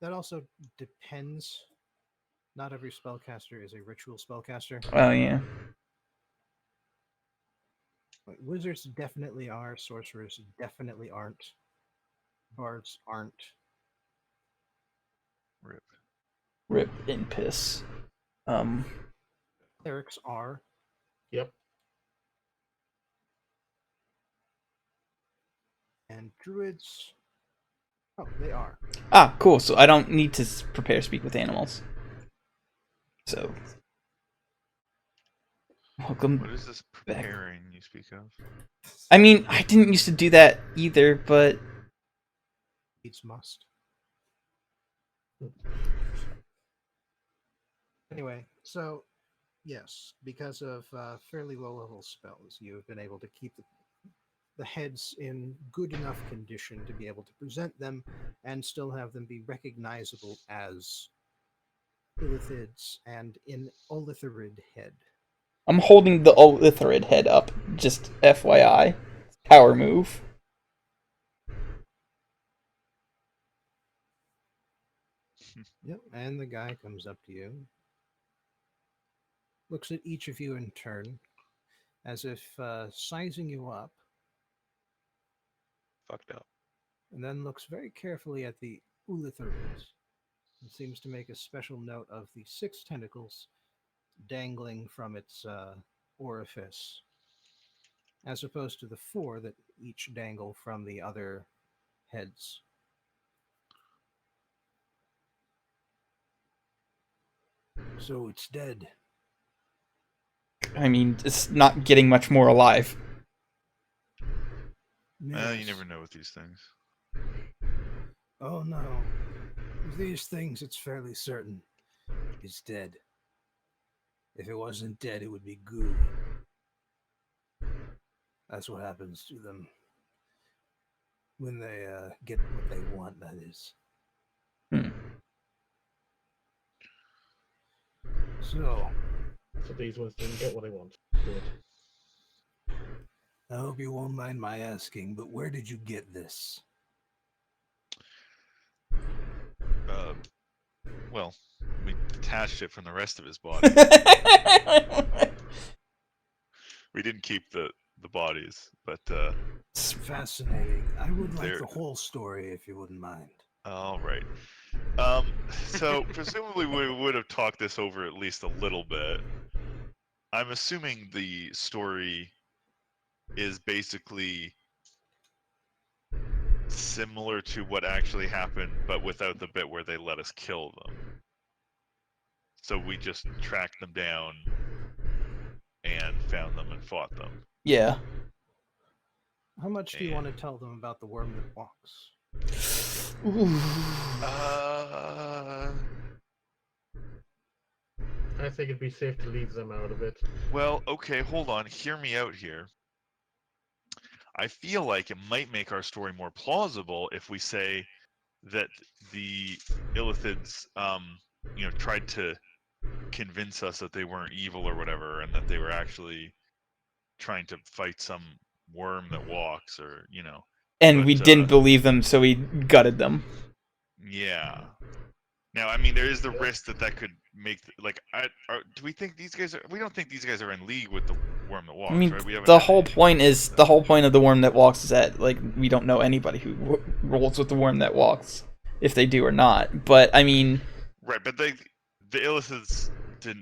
that also depends. Not every spellcaster is a ritual spellcaster. Oh yeah. Like, wizards definitely are. Sorcerers definitely aren't. Bards aren't. Rip. Rip in piss. Clerics are. Yep. And druids. Oh, they are. Ah, cool. So I don't need to prepare speak with animals. So, welcome. What is this preparing you speak of? I mean, I didn't used to do that either, but Needs must. Anyway, so yes, because of fairly low level spells, you have been able to keep the heads in good enough condition to be able to present them and still have them be recognizable as illithids and in illithirid head. I'm holding the illithirid head up. Just FYI. Power move. Yep, and the guy comes up to you, looks at each of you in turn, as if sizing you up, Fucked up. and then looks very carefully at the illithirids. It seems to make a special note of the 6 tentacles dangling from its orifice, as opposed to the 4 that each dangle from the other heads. So it's dead. I mean, it's not getting much more alive. You Yes. never know with these things. Oh no. With these things, it's fairly certain. It's dead. If it wasn't dead, it would be goo. That's what happens to them when they get what they want, that is. Hmm. So, So these ones didn't get what they want. Good. I hope you won't mind my asking, but where did you get this? Well, we detached it from the rest of his body. We didn't keep the bodies, but Fascinating. I would like There- the whole story if you wouldn't mind. all right. So presumably we would have talked this over at least a little bit. I'm assuming the story is basically similar to what actually happened, but without the bit where they let us kill them. So we just tracked them down and found them and fought them. Yeah. How much do you And- want to tell them about the worm that walks? Ooh. I think it'd be safe to leave them out of it. Well, okay, hold on. Hear me out here. I feel like it might make our story more plausible if we say that the illithids, tried to convince us that they weren't evil or whatever, and that they were actually trying to fight some worm that walks, or And But, we didn't believe them, so we gutted them. Yeah. Now, I mean, there is the risk that could make do we think these guys are? We don't think these guys are in league with the worm that walks, I mean, right? We haven't the had whole any- point of the worm that walks is that we don't know anybody who rolls with the worm that walks, if they do or not. But I mean, Right, but the illithids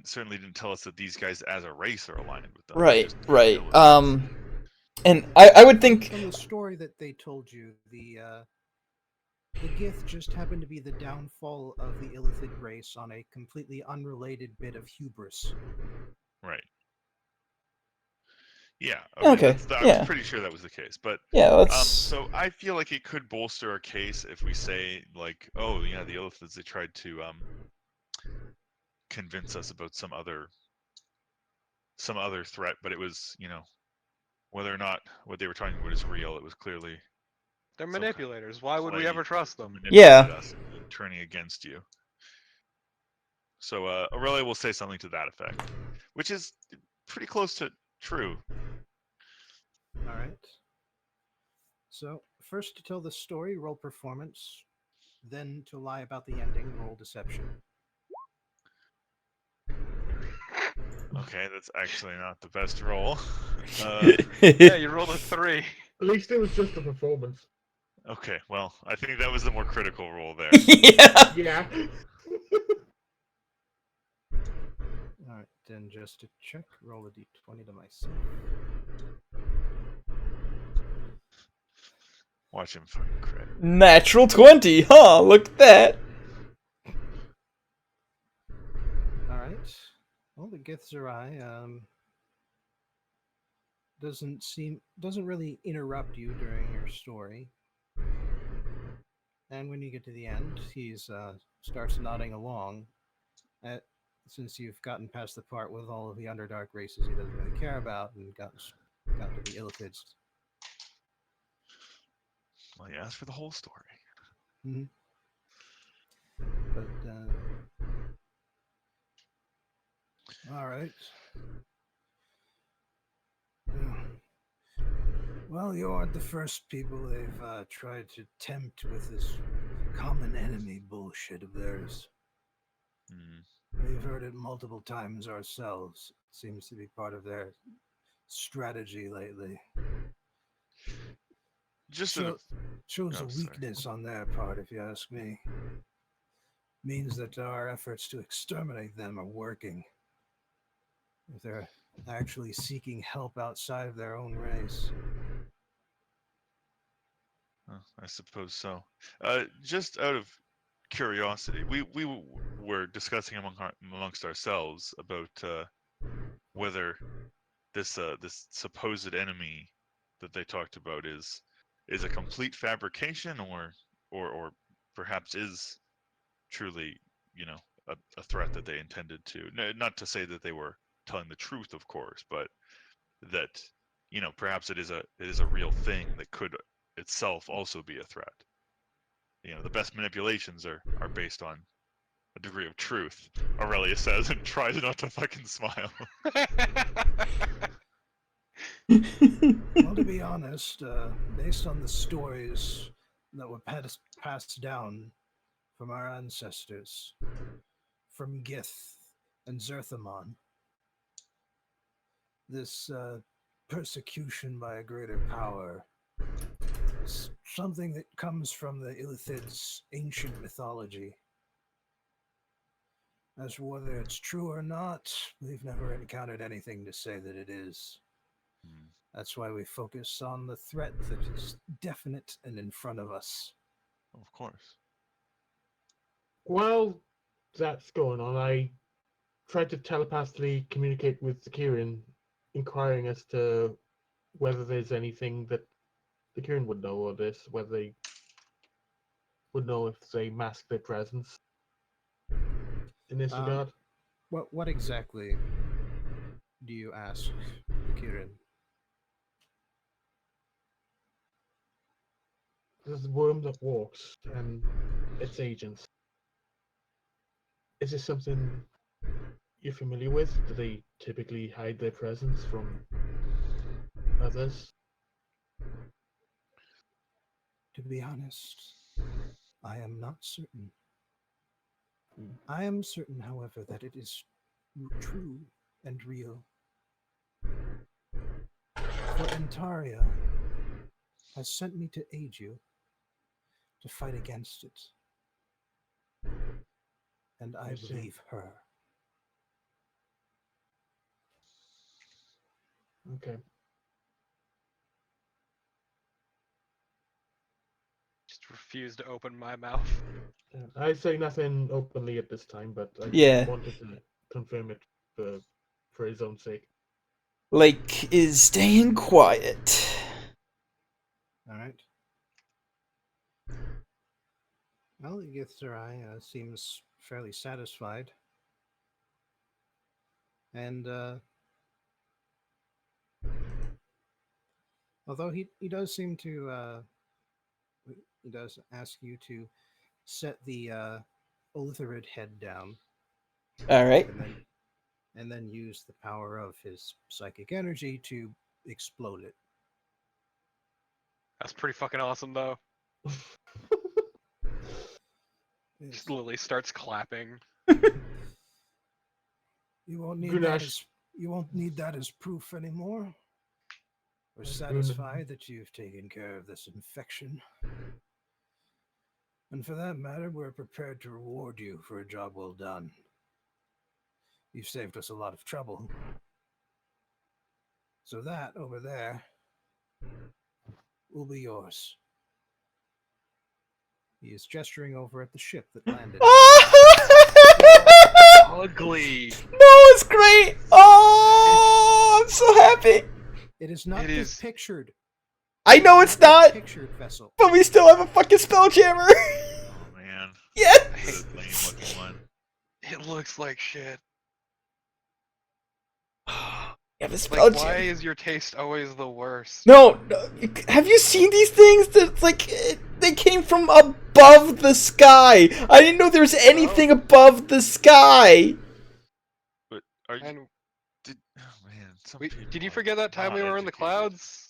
certainly didn't tell us that these guys as a race are aligned with them. right. Illithids. And I would think From the story that they told you, the Gith just happened to be the downfall of the illithid race on a completely unrelated bit of hubris. Right. Yeah. Okay, I yeah. was pretty sure that was the case, but yeah, let's. so I feel like it could bolster our case if we say oh yeah, the illithids, they tried to convince us about some other threat, but it was whether or not what they were talking about is real, it was clearly They're some kind of manipulators. Why would we play ever trust them? manipulated us into turning against you. So Aurelia will say something to that effect, which is pretty close to true. All right. So, first to tell the story, roll performance. Then, to lie about the ending, roll deception. Okay, that's actually not the best roll. Yeah, you rolled a 3. At least it was just a performance. Okay, well, I think that was the more critical roll there. Yeah. Yeah. All right, then just to check, roll a d20 to myself. Watch him fucking crit. Natural 20, huh? Look at that. All right. Well, the githzerai doesn't really interrupt you during your story. And when you get to the end, he's starts nodding along. Since you've gotten past the part with all of the Underdark races he doesn't really care about, and got to the illithids. Well, you asked for the whole story. Mm-hmm. But all right. Well, you aren't the first people they've tried to tempt with this common enemy bullshit of theirs. Hmm. We've heard it multiple times ourselves. It seems to be part of their strategy lately. Just Shows Oh, a sorry. weakness on their part, if you ask me. Means that our efforts to exterminate them are working. If they're actually seeking help outside of their own race. I suppose so. Just out of curiosity, we were discussing amongst ourselves about whether this supposed enemy that they talked about is a complete fabrication or perhaps is truly, a threat that they intended to. Not to say that they were telling the truth, of course, but that perhaps it is a real thing that could itself also be a threat. The best manipulations are based on a degree of truth, Aurelia says, and tries not to fucking smile. Well, to be honest, based on the stories that were passed down from our ancestors, from Gith and Zerthamon, this persecution by a greater power is something that comes from the illithids' ancient mythology. As for whether it's true or not, we've never encountered anything to say that it is. That's why we focus on the threat that is definite and in front of us. Of course. While that's going on, I tried to telepathically communicate with Zakirin, inquiring as to whether there's anything that Zakirin would know of this, whether they would know if they mask their presence in this regard. What exactly do you ask, Zakirin? There's a worm that walks and its agents. Is this something you're familiar with? Do they typically hide their presence from others? To be honest, I am not certain. I am certain, however, that it is true and real. For Antaria has sent me to aid you to fight against it. And I believe her. Okay. Just refuse to open my mouth. I say nothing openly at this time, but I Yeah. wanted to confirm it for his own sake. Like, is staying quiet. All right. Well, the githzerai seems fairly satisfied. And although he does seem to he does ask you to set the illithid head down. All right. And then use the power of his psychic energy to explode it. That's pretty fucking awesome, though. Yes. Just Lily starts clapping. You won't need Gunash. that as proof anymore. We're satisfied that you've taken care of this infection. And for that matter, we're prepared to reward you for a job well done. You've saved us a lot of trouble. So that over there will be yours. He is gesturing over at the ship that landed. Ugly. No, it's great. Oh, I'm so happy. It is not It the is- pictured. I know it's the not, pictured vessel. but we still have a fucking spelljammer. Oh man, Yes. this lame looking one. It looks like shit. Yeah, the Like, spelljammer. why is your taste always the worst? No, have you seen these things? That like they came from above the sky. I didn't know there was anything above the sky. But are you? And Oh man, some did you people forget that time not we were in the educated. clouds?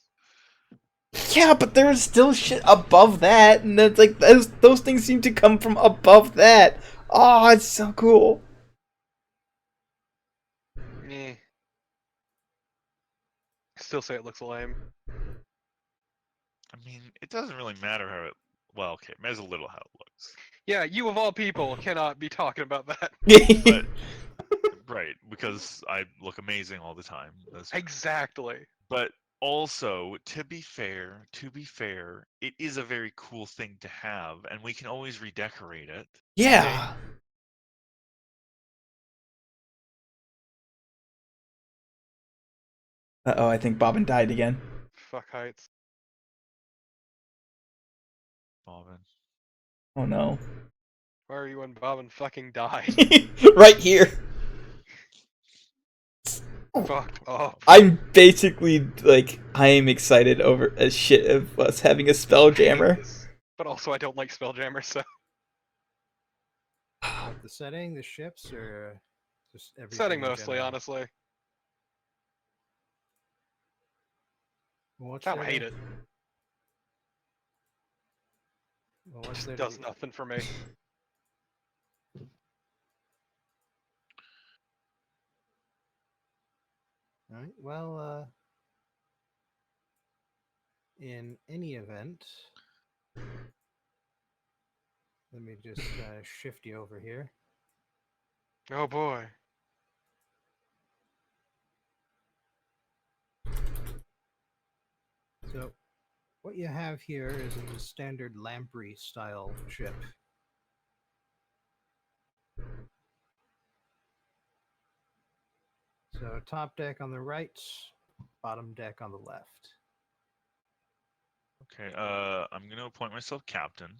Yeah, but there is still shit above that, and it's like those things seem to come from above that. Oh, it's so cool. Eh. Still say it looks lame. I mean, it doesn't really matter how it. Well, okay, it matters a little how it looks. Yeah, you of all people cannot be talking about that. But right, because I look amazing all the time. That's true. Exactly. But also, to be fair, it is a very cool thing to have, and we can always redecorate it. Yeah. Uh-oh, I think Bobbin died again. Fuck heights. Bobbin. Oh no. Where are you when Bobbin fucking died? Right here. Fucked up. I'm basically like I am excited over as shit of us having a spelljammer. But also I don't like Spelljammers, so The setting, the ships, or just everything? setting in mostly, general? honestly. Well, what's I there hate to- it. Well, what's there It to does be- nothing for me. All right. Well, in any event, let me just shift you over here. Oh boy. So, what you have here is a standard lamprey style ship. So, top deck on the right, bottom deck on the left. Okay, I'm gonna appoint myself captain.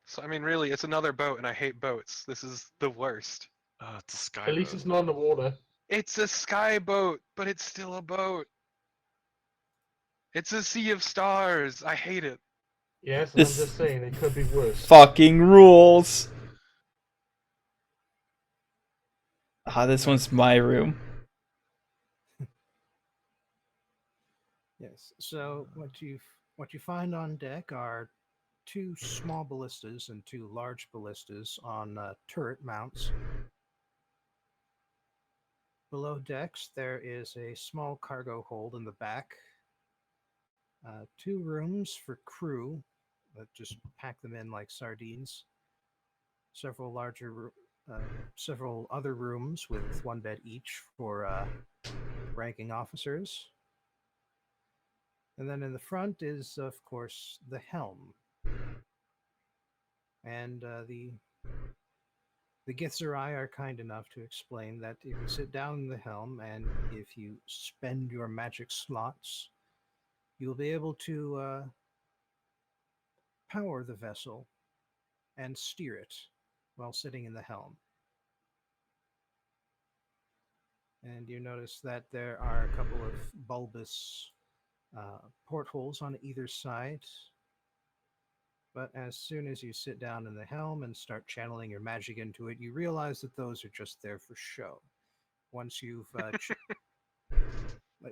So I mean really, it's another boat and I hate boats. This is the worst. It's a sky At least boat. it's not in the water. It's a sky boat, but it's still a boat. It's a sea of stars. I hate it. Yes, and I'm This- just saying it could be worse. Fucking rules. Ah, this one's my room. Yes. So, what you find on deck are two small ballistas and two large ballistas on turret mounts. Below decks, there is a small cargo hold in the back. Two rooms for crew that just pack them in like sardines. Several several other rooms with one bed each for ranking officers. And then in the front is, of course, the helm. And the githzerai are kind enough to explain that if you sit down in the helm and if you spend your magic slots, you'll be able to power the vessel and steer it while sitting in the helm. And you notice that there are a couple of bulbous portholes on either side. But as soon as you sit down in the helm and start channeling your magic into it, you realize that those are just there for show. Once you've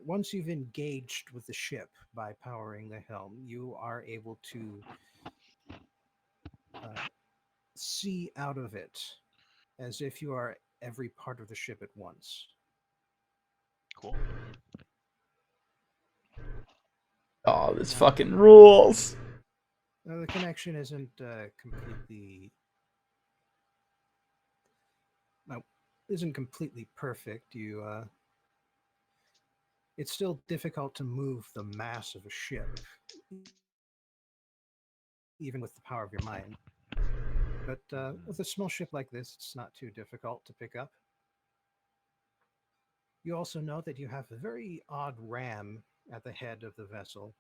once you've engaged with the ship by powering the helm, you are able to see out of it as if you are every part of the ship at once. Cool. Oh, this fucking rules. The connection isn't completely perfect. It's still difficult to move the mass of a ship, even with the power of your mind. But with a small ship like this, it's not too difficult to pick up. You also know that you have a very odd ram at the head of the vessel.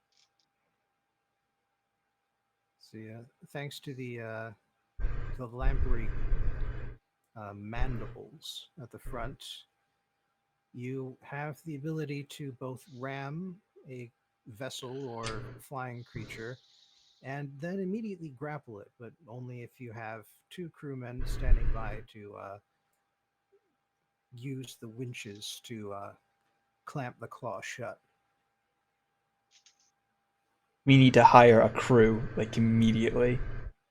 See, thanks to the lamprey mandibles at the front, you have the ability to both ram a vessel or flying creature and then immediately grapple it, but only if you have 2 crewmen standing by to use the winches to clamp the claw shut. We need to hire a crew, like, immediately.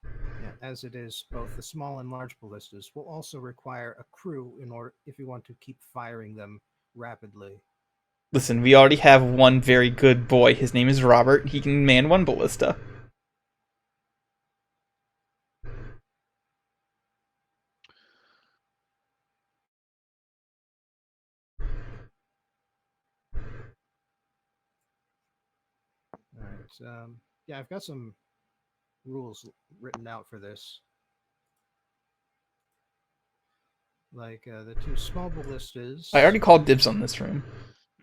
Yeah, as it is, both the small and large ballistas will also require a crew in order if you want to keep firing them rapidly. Listen, we already have one very good boy. His name is Robert. He can man 1 ballista. All right. Yeah, I've got some rules written out for this. Like the 2 small ballistas. I already called dibs on this room.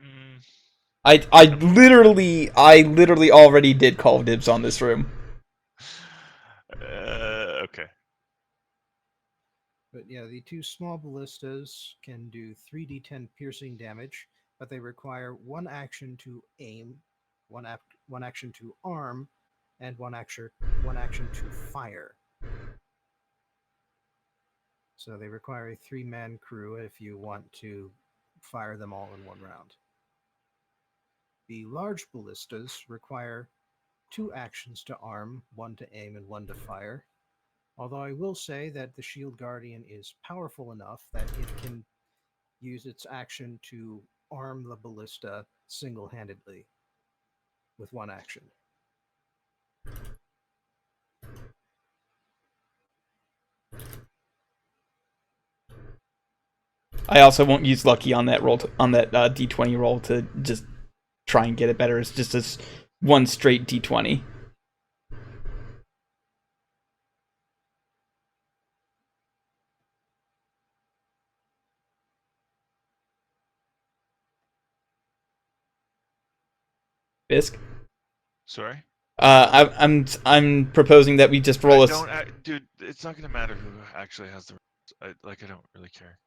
Mm, I literally already did call dibs on this room. okay. But yeah, the 2 small ballistas can do 3d10 piercing damage, but they require 1 action to aim, 1 action to arm, and 1 action to fire. So they require a 3-man crew if you want to fire them all in 1 round. The large ballistas require 2 actions to arm, 1 to aim and 1 to fire. Although I will say that the Shield Guardian is powerful enough that it can use its action to arm the ballista single-handedly with 1 action. I also won't use lucky on that roll on that d20 roll to just try and get it better. It's just as 1 straight d20. Fisk? Sorry. I'm proposing that we just roll a. Dude, it's not gonna matter who actually has the. I don't really care.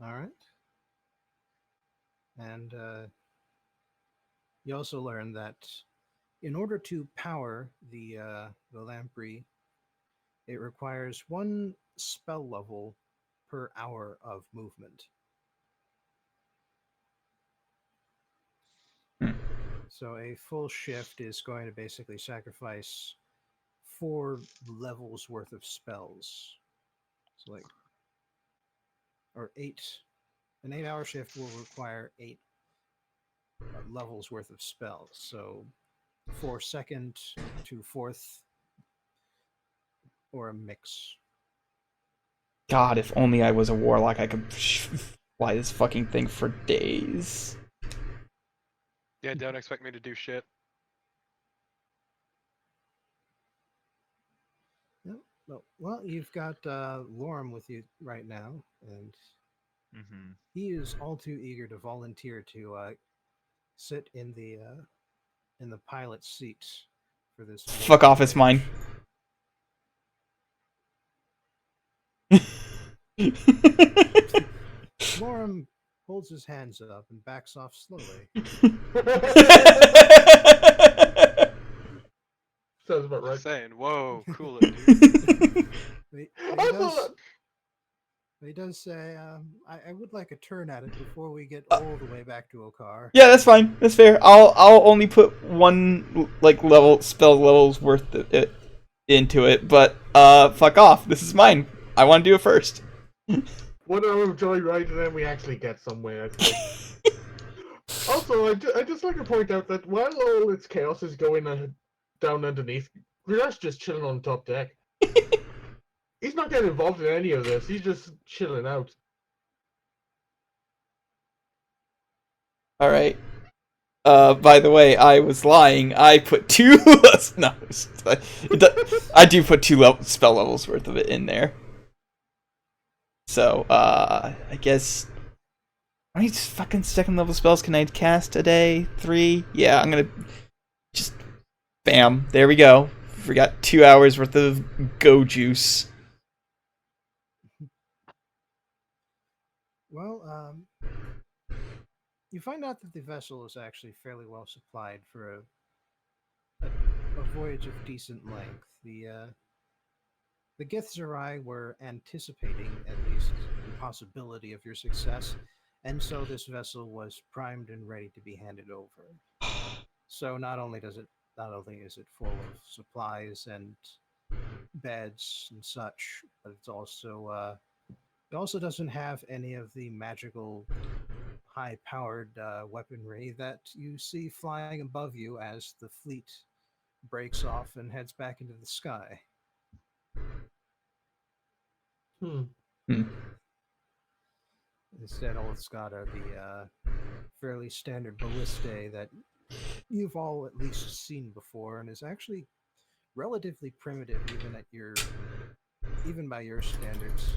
All right. And you also learn that in order to power the lamprey, it requires 1 spell level per hour of movement. So a full shift is going to basically sacrifice 4 levels worth of spells. So like, or 8. An 8-hour shift will require 8 levels worth of spells. So 4 second to 4th, or a mix. God, if only I was a warlock, I could fly this fucking thing for days. Yeah, don't expect me to do shit. Well, you've got Lorem with you right now, and he is all too eager to volunteer to sit in the pilot's seat for this. Fuck off, it's mine. Lorem holds his hands up and backs off slowly. Sounds about right. Saying, whoa, cool it, dude. He He does say, I would like a turn at it before we get all the way back to Okar. Yeah, that's fine. That's fair. I'll only put one like level spell levels worth of it into it, but fuck off. This is mine. I want to do it first. 1 hour of joyride, and then we actually get somewhere. I think. Also, I just like to point out that while all its chaos is going down underneath, Grenache just chilling on top deck. He's not getting involved in any of this. He's just chilling out. All right. By the way, I was lying. I put 2. No, I do put 2 spell levels worth of it in there. So, I guess. How many fucking second level spells can I cast a day? 3? Yeah, I'm gonna just. Bam. There we go. We got 2 hours worth of go juice. Well, you find out that the vessel is actually fairly well supplied for a voyage of decent length. The githzerai were anticipating at least the possibility of your success, and so this vessel was primed and ready to be handed over. So not only is it full of supplies and beds and such, but it also doesn't have any of the magical high-powered weaponry that you see flying above you as the fleet breaks off and heads back into the sky. Instead, all it's got are the fairly standard ballistae that you've all at least seen before, and is actually relatively primitive even by your standards.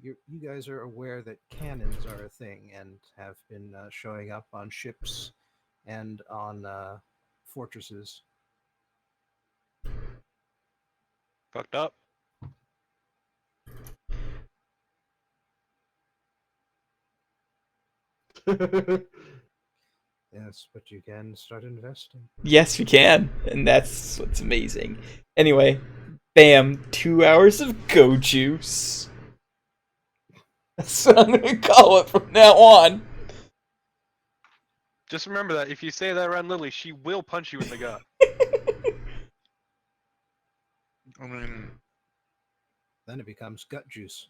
You guys are aware that cannons are a thing and have been showing up on ships and on fortresses. Fucked up. Yes, but you can start investing. Yes, we can, and that's what's amazing. Anyway, bam, 2 hours of go juice. That's what I'm gonna call it from now on. Just remember that if you say that around Lily, she will punch you in the gut. I mean, Then it becomes gut juice.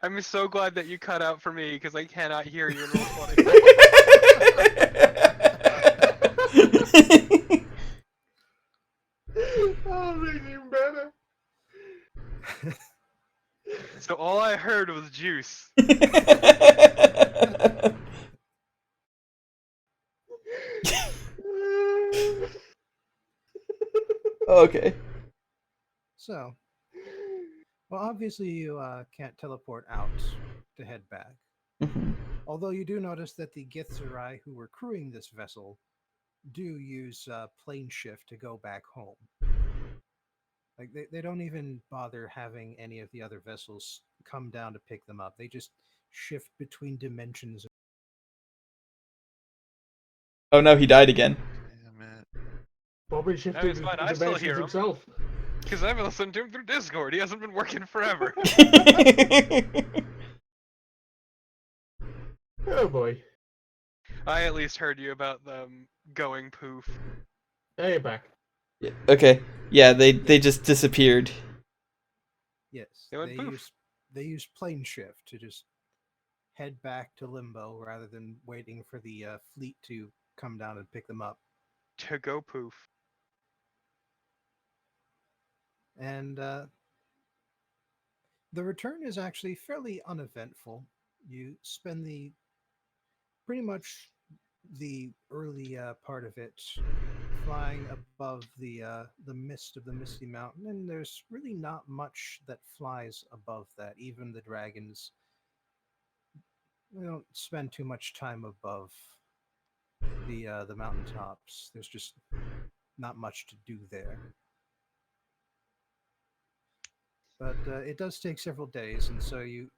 I'm so glad that you cut out for me because I cannot hear you in roll 20. Oh, makes it even better. So all I heard was juice. Okay. So, well, obviously you can't teleport out to head back. Although you do notice that the githzerai who were crewing this vessel do use plane shift to go back home. Like they don't even bother having any of the other vessels come down to pick them up. They just shift between dimensions. Oh no, he died again. damn it. Bobby shifted it's fine, I the still dimensions hear him. himself. Because I've listened to him through Discord. He hasn't been working forever. Oh boy. I at least heard you about them going poof. Now you're back. Okay. Yeah, they just disappeared. Yes, They went poof. they use plane shift to just head back to Limbo rather than waiting for the fleet to come down and pick them up. To go poof. And the return is actually fairly uneventful. You spend pretty much the early part of it flying above the mist of the Misty Mountain, and there's really not much that flies above that. Even the dragons, they don't spend too much time above the mountaintops. There's just not much to do there. But it does take several days, and so you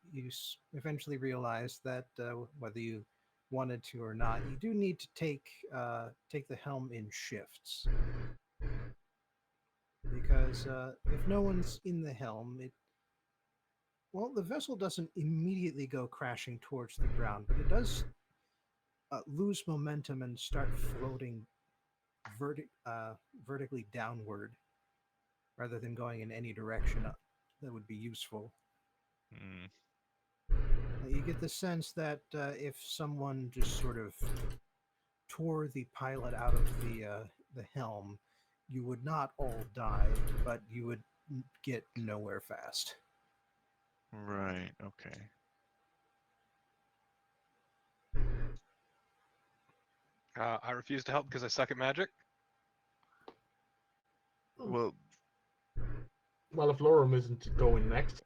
eventually realize that whether you wanted to or not, you do need to take the helm in shifts, because is if no one's in the helm, the vessel doesn't immediately go crashing towards the ground, but it does lose momentum and start floating vertically downward rather than going in any direction that would be useful. Hmm. You get the sense that if someone just sort of tore the pilot out of the helm, you would not all die, but you would get nowhere fast. Right. Okay. I refuse to help because I suck at magic. Well, Well, if Lorum isn't going next,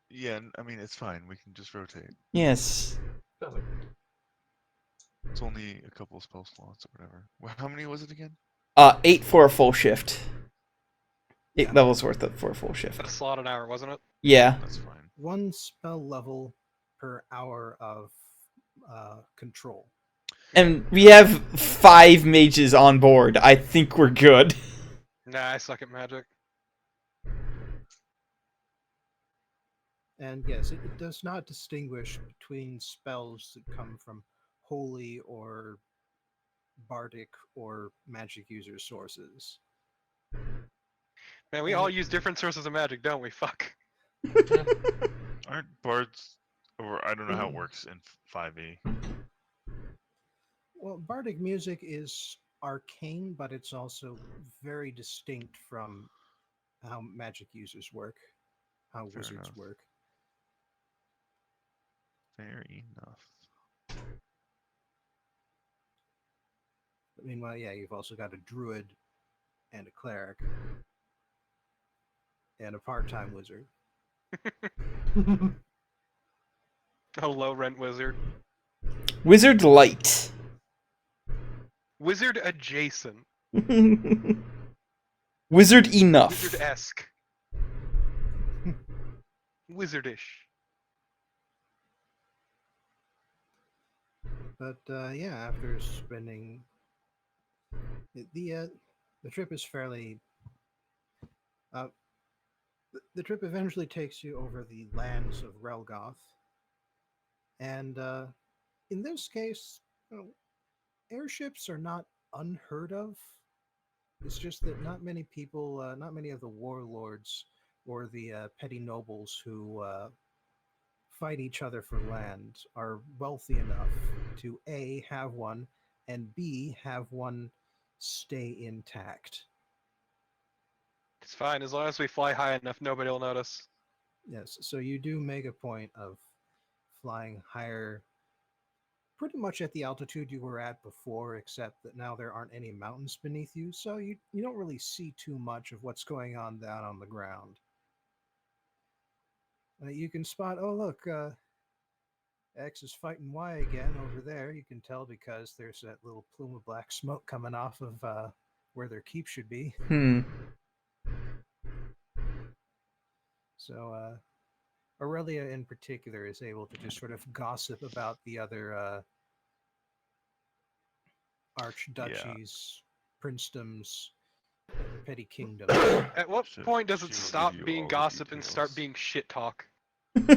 yeah. I mean, it's fine. We can just rotate. Yes. certainly. It's only a couple of spell slots or whatever. Well, how many was it again? 8 for a full shift. 8 Yeah. levels worth of for a full shift. At a slot an hour, wasn't it? Yeah. That's fine. 1 spell level per hour of control. And we have 5 mages on board. I think we're good. Nah, I suck at magic. And yes, it does not distinguish between spells that come from holy or bardic or magic user sources. Man, we all use different sources of magic, don't we? Fuck. Aren't bards, or I don't know how it works in 5e. Well, bardic music is arcane, but it's also very distinct from how magic users work, how Fair wizards enough. work. Fair enough. But meanwhile, yeah, you've also got a druid and a cleric and a part-time wizard. A low rent wizard. Wizard light. Wizard adjacent. Wizard enough. Wizard-esque. Wizardish. But yeah, after spending the trip is fairly. The trip eventually takes you over the lands of Relgoth, and in this case, airships are not unheard of. It's just that not many people, not many of the warlords or the petty nobles who fight each other for land are wealthy enough to A, have one, and B, have one stay intact. It's fine, as long as we fly high enough, nobody will notice. Yes, so you do make a point of flying higher, pretty much at the altitude you were at before, except that now there aren't any mountains beneath you, so you don't really see too much of what's going on down on the ground. You can spot, oh look, X is fighting Y again over there. You can tell because there's that little plume of black smoke coming off of where their keep should be. So Aurelia in particular is able to just sort of gossip about the other archduchies, princedoms, petty kingdoms. At what So point does she it will stop give you being all the gossip and start details. being shit talk? Very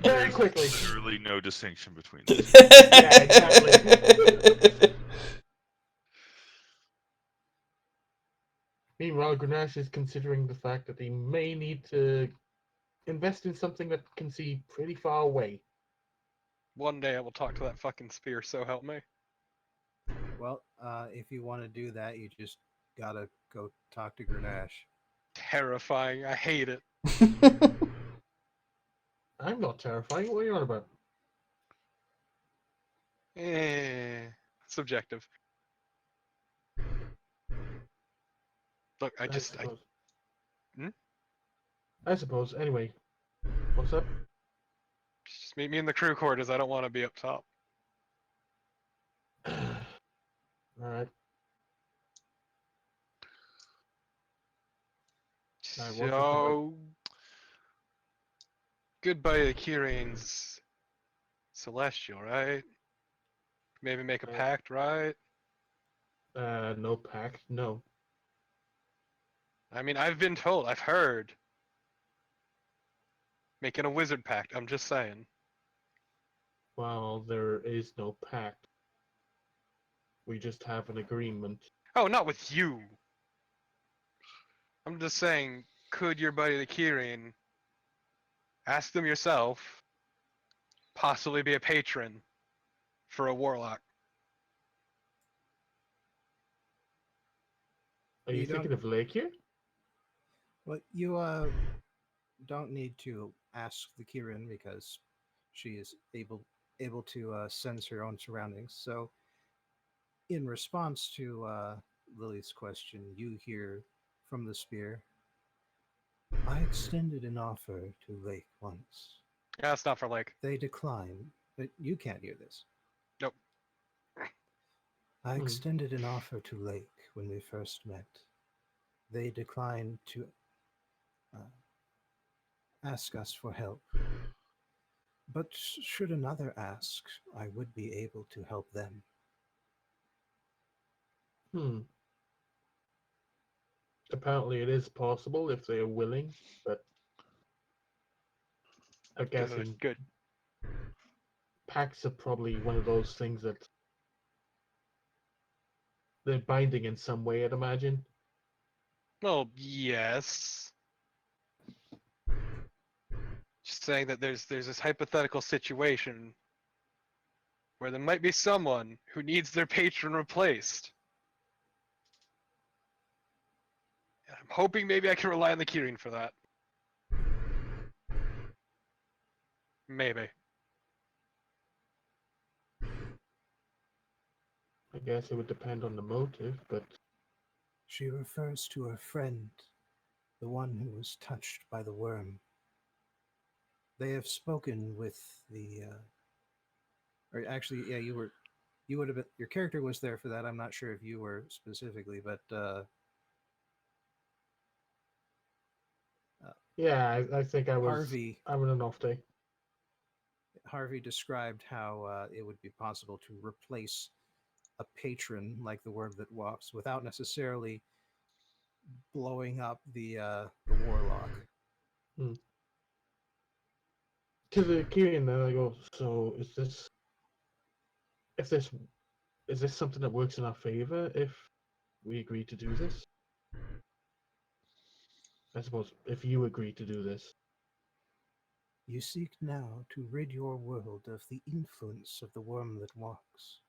There's quickly. literally no distinction between those. Yeah, exactly. Meanwhile, Grenache is considering the fact that he may need to invest in something that can see pretty far away. One day I will talk to that fucking spear, so help me. Well, if you want to do that, you just gotta go talk to Grenache. Terrifying. I hate it. I'm not terrifying. What are you on about? Subjective. Look, I suppose. Hmm? I suppose. Anyway, what's up? just meet me in the crew quarters. I don't want to be up top. All right. Alright, what's this about? So, goodbye to Kieran's celestial, right? Maybe make a pact, right? No pact. No. I mean, I've been told, I've heard. Making a wizard pact, I'm just saying. Well, there is no pact. We just have an agreement. Oh, not with you. I'm just saying, could your buddy the Kirin ask them yourself, possibly be a patron for a warlock? Are you You don't- thinking of Lake here? Well, you don't need to ask the Kirin because she is able to sense her own surroundings. So, in response to Lily's question, you hear from the spear. I extended an offer to Lake once. Yeah, it's not for like. They declined, but you can't hear this. Nope. I Hmm. extended an offer to Lake when we first met. They declined to ask us for help. But should another ask, I would be able to help them. Hmm. Apparently it is possible if they are willing, but I'm guessing Good. pacts are probably one of those things that they're binding in some way, I'd imagine. Well, yes. Just saying that there's this hypothetical situation where there might be someone who needs their patron replaced. And I'm hoping maybe I can rely on the Kirin for that. Maybe. I guess it would depend on the motive, but She refers to her friend, the one who was touched by the worm. They have spoken with the, or actually, yeah, you would have been, your character was there for that. I'm not sure if you were specifically, but yeah, I think I was Harvey having an off day. described how it would be possible to replace a patron like the worm that walks without necessarily blowing up the warlock. To the Kyrian then I go, so is this something that works in our favor if we agree to do this? I suppose if you agree to do this. You seek now to rid your world of the influence of the worm that walks.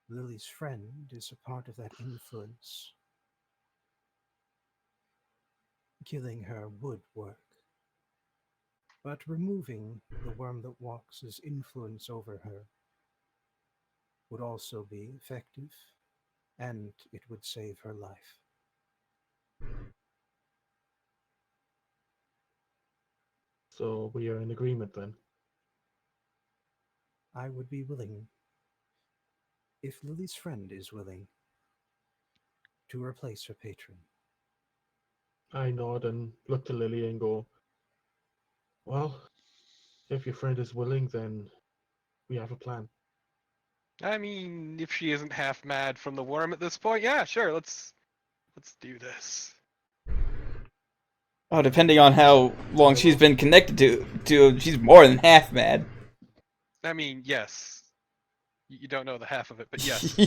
Lily's friend is a part of that influence. Killing her would work. But removing the worm that walks' influence over her would also be effective, and it would save her life. So we are in agreement then. I would be willing, if Lily's friend is willing, to replace her patron. I nod and look to Lily and go, well, if your friend is willing, then we have a plan. I mean, if she isn't half mad from the worm at this point, yeah, sure, let's do this. Oh, depending on how long she's been connected to she's more than half mad. I mean, yes. You don't know the half of it, but yes.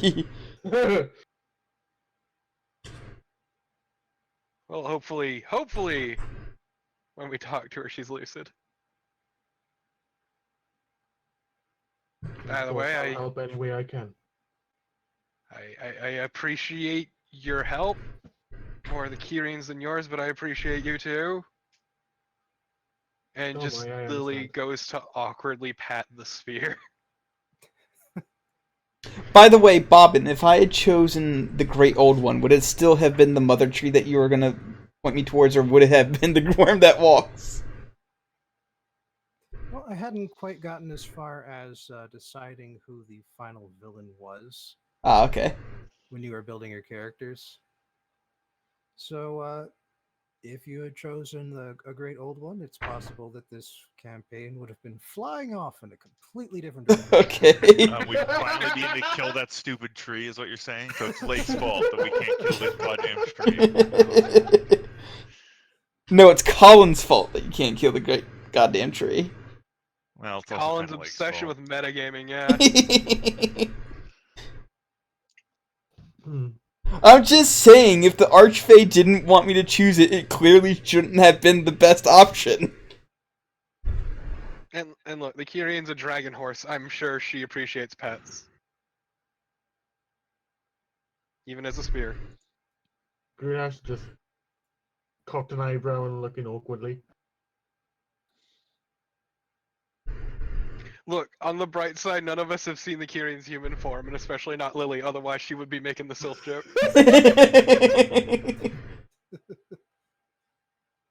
Well, hopefully, when we talk to her, she's lucid. By Of the course, way, I'll help any way I can. I appreciate your help. More the Kirin's than yours, but I appreciate you too. And Don't just worry, I Lily understand. goes to awkwardly pat the sphere. By the way, Bobbin, if I had chosen the Great Old One, would it still have been the mother tree that you were gonna point me towards, or would it have been the worm that walks? Well, I hadn't quite gotten as far as deciding who the final villain was Ah, okay. when you were building your characters. So If you had chosen a great old one, it's possible that this campaign would have been flying off in a completely different direction. Okay. We finally need to kill that stupid tree, is what you're saying? So it's Lake's fault that we can't kill this goddamn tree. No, it's Colin's fault that you can't kill the great goddamn tree. Well, it's also Colin's kinda Lake's obsession fault. with metagaming, yeah. I'm just saying, if the Archfey didn't want me to choose it, it clearly shouldn't have been the best option. And look, the Kyrian's a dragon horse. I'm sure she appreciates pets. Even as a spear. Grenache just cocked an eyebrow and looking awkwardly. Look, on the bright side, none of us have seen the Kyrian's human form, and especially not Lily, otherwise she would be making the Sylph joke.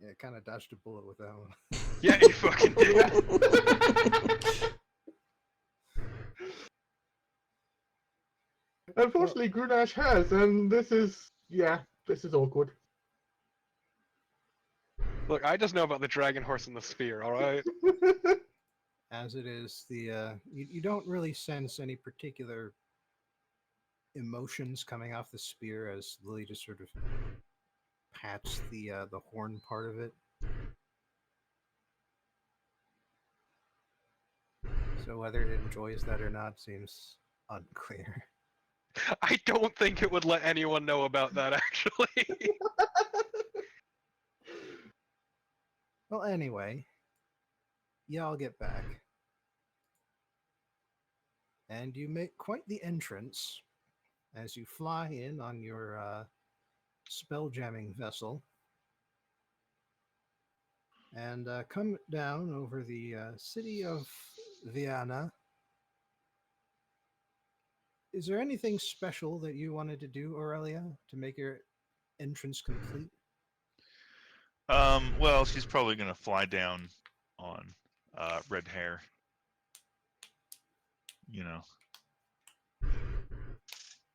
Yeah, kind of dodged a bullet with that one. Yeah, you fucking did. Unfortunately, Grenache has, and this is awkward. Look, I just know about the dragon horse and the spear, alright? As it is, you don't really sense any particular emotions coming off the spear as Lily just sort of pats the horn part of it. So whether it enjoys that or not seems unclear. I don't think it would let anyone know about that, actually. Well, anyway, y'all get back. And you make quite the entrance as you fly in on your spell jamming vessel and come down over the city of Vienna. Is there anything special that you wanted to do, Aurelia, to make your entrance complete? Well, she's probably gonna fly down on red hair. You know.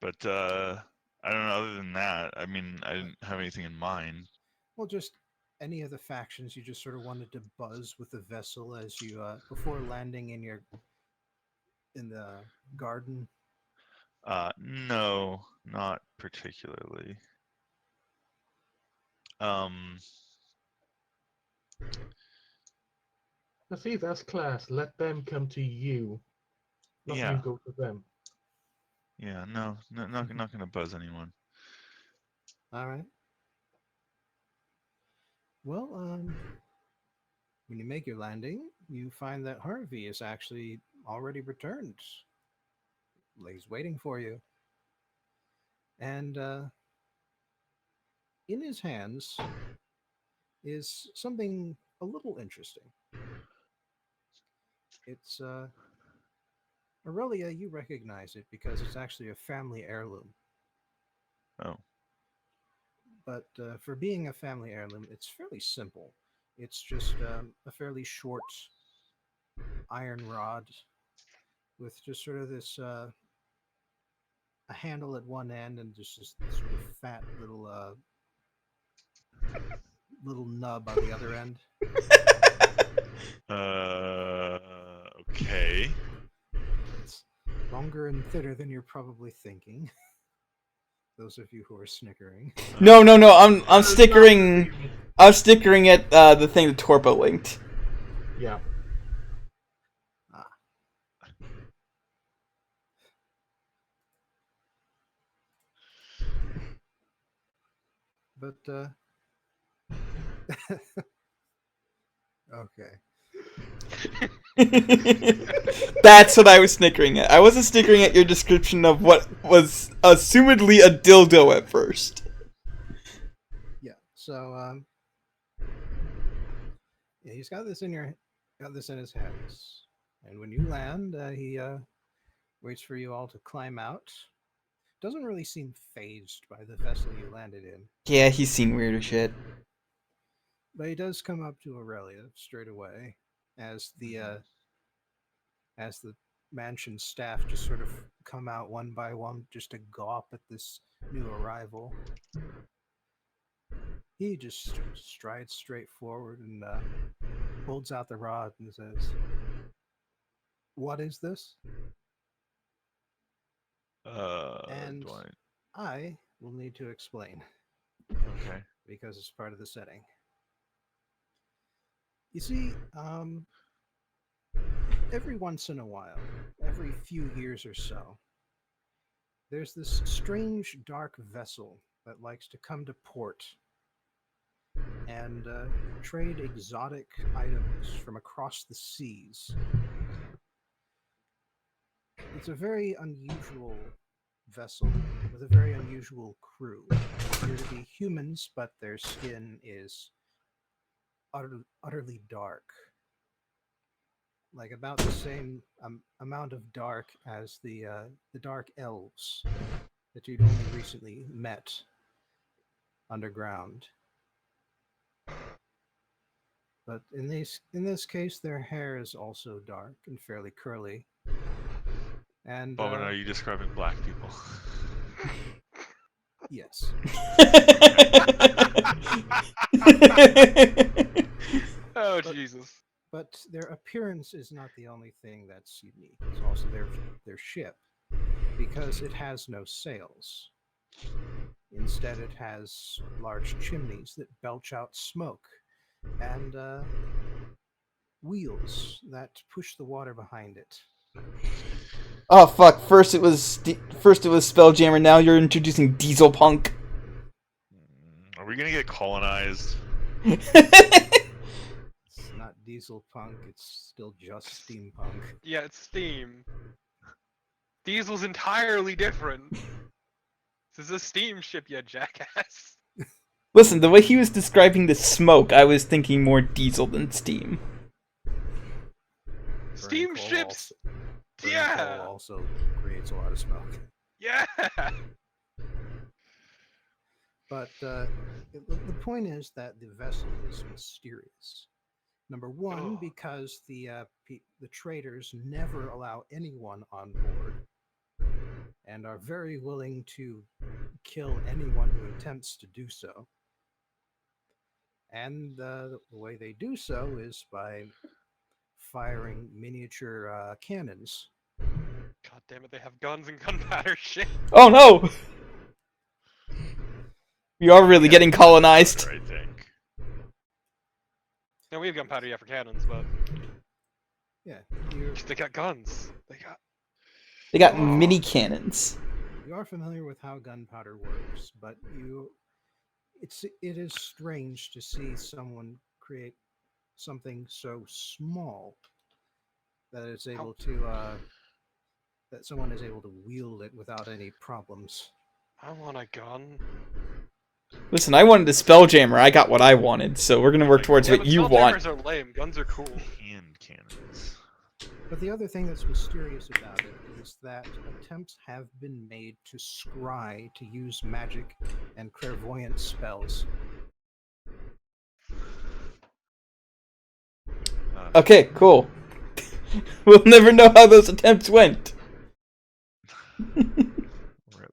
But I don't know, other than that, I mean, I didn't have anything in mind. Well, just any of the factions you just sort of wanted to buzz with the vessel as you before landing in the garden. No, not particularly. See, that's class. Let them come to you, not Yeah. you go to them. Yeah, no, not gonna buzz anyone. All right. Well, when you make your landing, you find that Harvey is actually already returned. He's waiting for you. And in his hands is something a little interesting. It's Aurelia, you recognize it because it's actually a family heirloom. Oh. But for being a family heirloom, it's fairly simple. It's just a fairly short iron rod with just sort of this a handle at one end and just this sort of fat little nub on the other end. Okay. It's longer and thinner than you're probably thinking. Those of you who are snickering. No, I'm stickering. I was stickering at the thing that Torpo linked. Yeah. But okay. That's what I was snickering at. I wasn't snickering at your description of what was assumedly a dildo at first. Yeah. So yeah, he's got this in his hands, and when you land, he waits for you all to climb out. Doesn't really seem phased by the vessel you landed in, Yeah, he's seen weirder shit. but he does come up to Aurelia straight away as the mansion staff just sort of come out one by one just to gawp at this new arrival. He just strides straight forward and holds out the rod and says, "What is this?" And Do I? I will need to explain Okay. because it's part of the setting. You see, every once in a while, every few years or so, there's this strange dark vessel that likes to come to port and trade exotic items from across the seas. It's a very unusual vessel with a very unusual crew. They appear to be humans, but their skin is utterly dark. Like about the same amount of dark as the dark elves that you'd only recently met underground. But in this case, their hair is also dark and fairly curly. And Bowen, are you describing black people? yes, Oh But- Jesus! but their appearance is not the only thing that's unique. It's also their ship, because it has no sails. Instead, it has large chimneys that belch out smoke, and wheels that push the water behind it. Oh fuck! First it was Spelljammer. Now you're introducing Diesel Punk. Are we gonna get colonized? It's not diesel punk, it's still just steampunk. Yeah, it's steam. Diesel's entirely different. This is a steam ship, you jackass. Listen, the way he was describing the smoke, I was thinking more diesel than steam. Steam Burning coal ships. Burning Yeah. coal also creates a lot of smoke. Yeah. But the point is that the vessel is mysterious. Number one, Oh. because the traders never allow anyone on board, and are very willing to kill anyone who attempts to do so. And the way they do so is by firing miniature cannons. God damn it! They have guns and gunpowder shit. Oh no! We are really getting colonized. I think. No, we have gunpowder yet for cannons, but Yeah, you they got guns. They got mini cannons. are familiar with how gunpowder works, but it is strange to see someone create something so small that it's able to that someone is able to wield it without any problems. I want a gun. Listen, I wanted a Spelljammer. I got what I wanted, so we're gonna work towards Yeah, what but you want. spelljammers are lame. Guns are cool. Hand cannons. But the other thing that's mysterious about it is that attempts have been made to scry to use magic and clairvoyant spells. Okay, cool. We'll never know how those attempts went. Rip.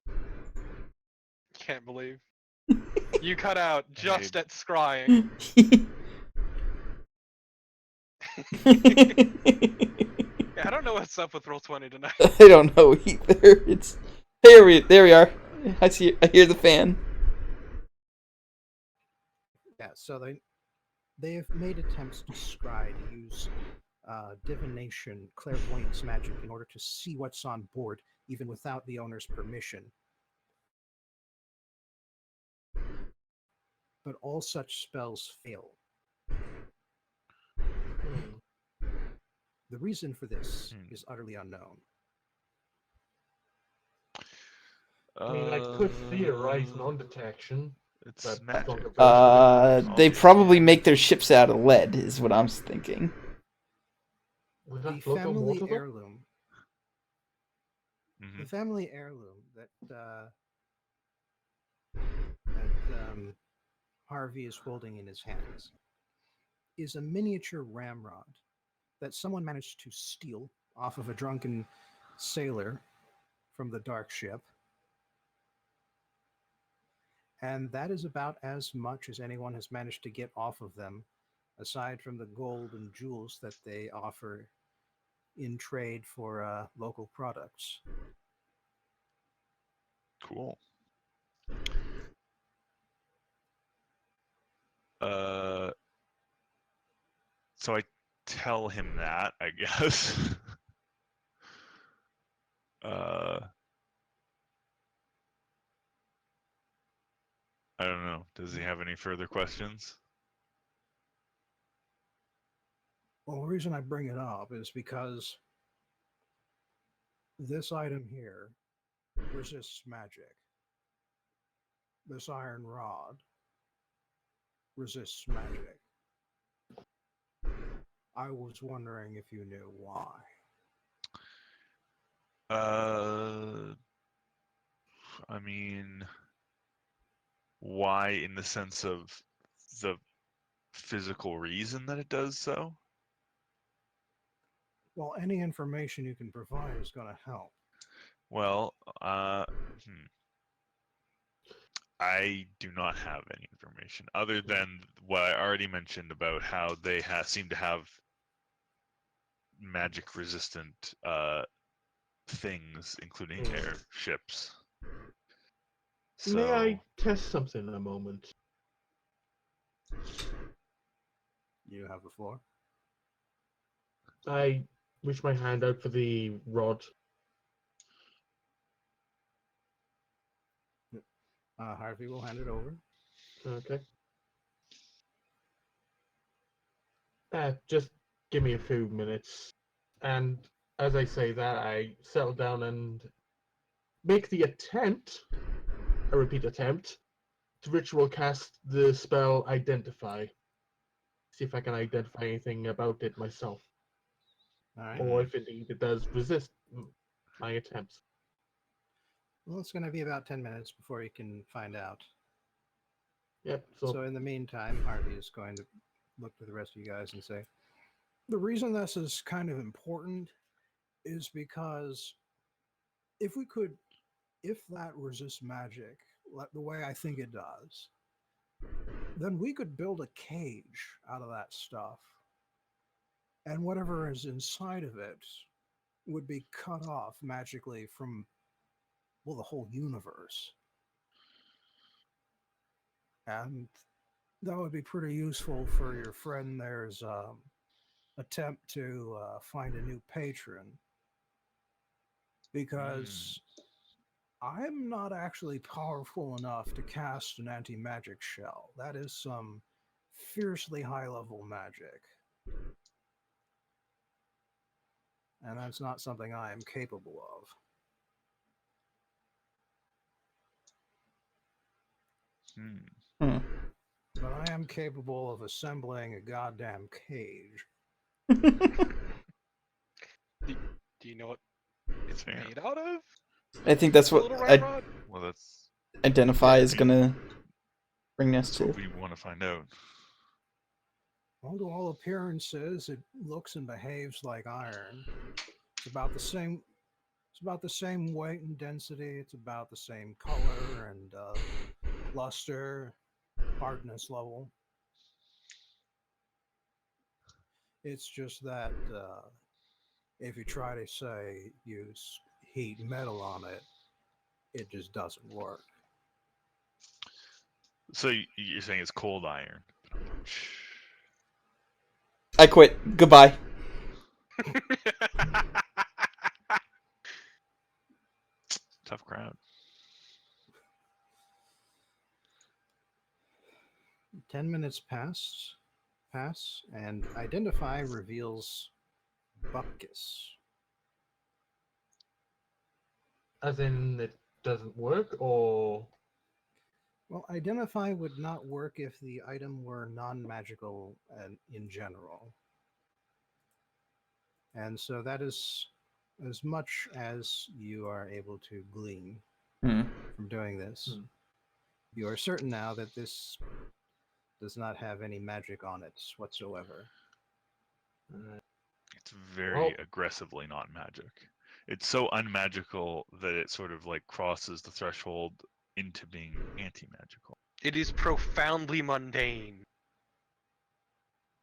Can't believe. You cut out just at scrying. Yeah, I don't know what's up with Roll20 tonight. I don't know either. It's there we are. I hear the fan. Yeah, so they have made attempts to scry to use divination, clairvoyance magic in order to see what's on board, even without the owner's permission. But all such spells fail. The reason for this is utterly unknown. I mean, I could theorize non-detection. It's but magic. don't go They probably make their ships out of lead, is what I'm thinking. Would The that float on family water, though? heirloom. Mhm. The family heirloom that Harvey is holding in his hands is a miniature ramrod that someone managed to steal off of a drunken sailor from the dark ship. And that is about as much as anyone has managed to get off of them, aside from the gold and jewels that they offer in trade for local products. Cool. So I tell him that, I guess. I don't know. Does he have any further questions? Well, the reason I bring it up is because this item here resists magic. This iron rod resists magic. I was wondering if you knew why. I mean, why in the sense of the physical reason that it does so? Well, any information you can provide is going to help. Well, I do not have any information other than what I already mentioned about how they seem to have magic resistant things, including airships. So, May I test something a moment? You have the floor. I reach my hand out for the rod. Harvey will hand it over. Okay. Just give me a few minutes. And as I say that, I settle down and make the attempt, I repeat attempt, to ritual cast the spell Identify. See if I can identify anything about it myself. All right. Or if indeed it does resist my attempts. Well, it's going to be about 10 minutes before you can find out. Yep, So in the meantime, Harvey is going to look to the rest of you guys and say, the reason this is kind of important is because if that resists magic, the way I think it does, then we could build a cage out of that stuff. And whatever is inside of it would be cut off magically from, well, the whole universe. And that would be pretty useful for your friend there's attempt to find a new patron, because I'm not actually powerful enough to cast an anti-magic shell. That is some fiercely high-level magic. And that's not something I am capable of. But I am capable of assembling a goddamn cage. Do you know what it's Fair. made out of? I think that's A what little ramrod? well, that's Identify is Yeah. gonna bring us what to. we want to find out. Well, to all appearances, it looks and behaves like iron. It's about the same. It's about the same weight and density. It's about the same color and luster, hardness level. It's just that if you try to say use heat metal on it, it just doesn't work. So you're saying it's cold iron? I quit. Goodbye. Tough crowd. 10 minutes pass, and Identify reveals Buckus. As in, it doesn't work, or Well, Identify would not work if the item were non-magical in general. And so that is as much as you are able to glean from doing this. You are certain now that this does not have any magic on it whatsoever. It's very aggressively not magic. It's so unmagical that it sort of like crosses the threshold into being anti-magical. It is profoundly mundane.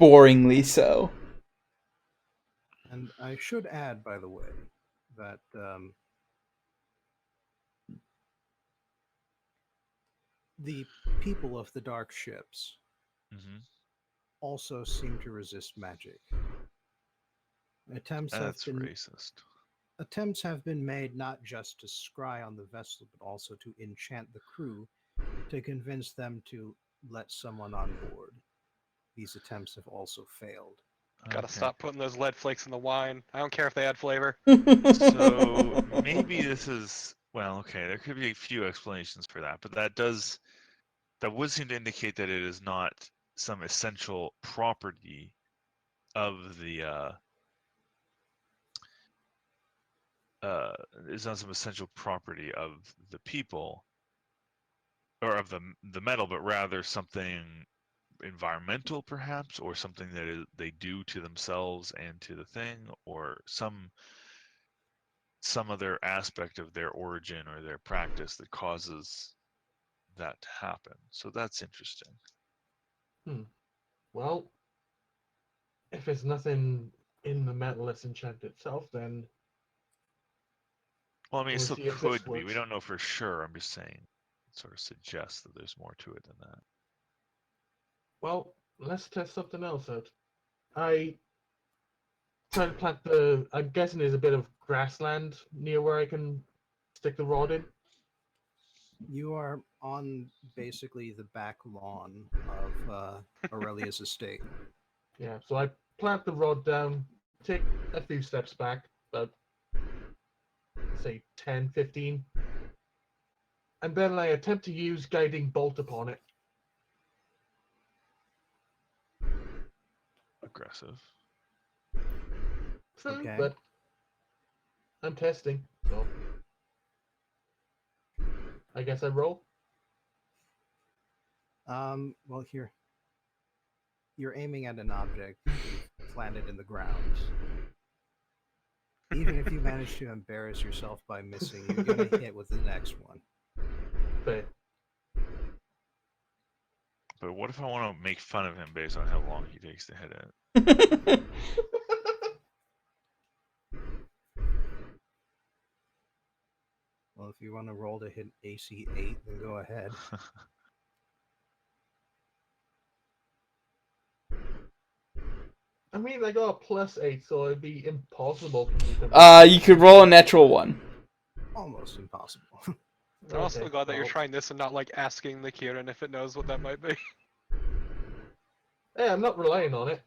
Boringly so. And I should add, by the way, that the people of the dark ships Mm-hmm. also seem to resist magic. That's racist. Attempts have been made not just to scry on the vessel, but also to enchant the crew to convince them to let someone on board. These attempts have also failed. Gotta Okay. stop putting those lead flakes in the wine. I don't care if they add flavor. So maybe this is, well, okay, there could be a few explanations for that, but that would seem to indicate that it is not some essential property of the is not some essential property of the people or of the metal, but rather something environmental perhaps, or something that they do to themselves and to the thing, or some other aspect of their origin or their practice that causes that to happen. So that's interesting. Well, if there's nothing in the metal that's enchanted itself, then Well, I mean, it we'll still see if this could be. We works. don't know for sure. I'm just saying, it sort of suggests that there's more to it than that. Well, let's test something else out. I try to plant the. I'm guessing there's a bit of grassland near where I can stick the rod in. You are on basically the back lawn of Aurelia's estate. Yeah, so I plant the rod down, take a few steps back, about say 10, 15, and then I attempt to use guiding bolt upon it. Aggressive. True, Okay. but I'm testing, so I guess I roll. Well, you're aiming at an object you've planted in the ground. Even if you manage to embarrass yourself by missing, you're gonna hit with the next one. Fair. But what if I want to make fun of him based on how long he takes to hit it? Well, if you want to roll to hit AC 8, then go ahead. I mean, I got a +8, so it'd be impossible for me to. You could roll a natural one. Almost impossible. I'm also Okay, glad that you're well, trying this and not like asking the Kieran if it knows what that might be. Yeah, I'm not relying on it.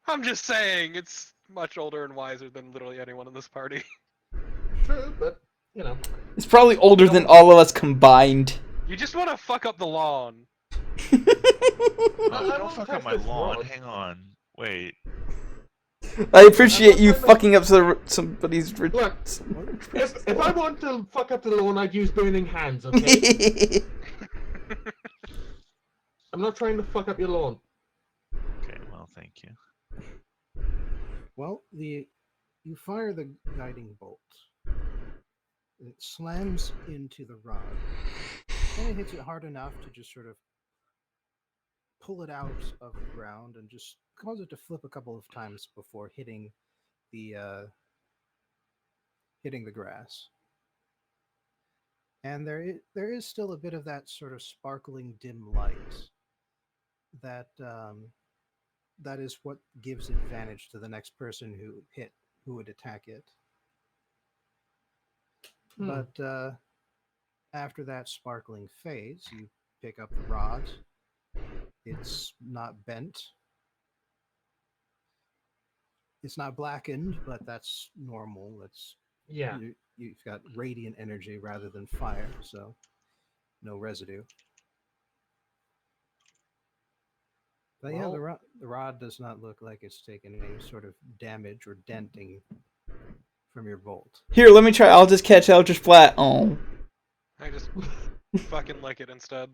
I'm just saying, it's much older and wiser than literally anyone in this party. True, but you know. It's probably older than all of us combined. You just want to fuck up the lawn. Oh, I don't won't fuck up test my this lawn. rod. Hang on. Wait. I appreciate you fucking up somebody's. Look, if I want to fuck up the lawn, I'd use burning hands, okay? I'm not trying to fuck up your lawn. Okay, well, thank you. Well, you fire the guiding bolt. It slams into the rod, and it hits it hard enough to just sort of pull it out of the ground and just cause it to flip a couple of times before hitting the grass. And there is still a bit of that sort of sparkling dim light that that is what gives advantage to the next person who would attack it. But after that sparkling phase, you pick up the rod. It's not bent. It's not blackened, but that's normal. Yeah. You've got radiant energy rather than fire, so no residue. But yeah, Well, the rod does not look like it's taken any sort of damage or denting from your bolt. Here, let me try. I'll just catch Eldritch Flat. Oh. I just fucking lick it instead.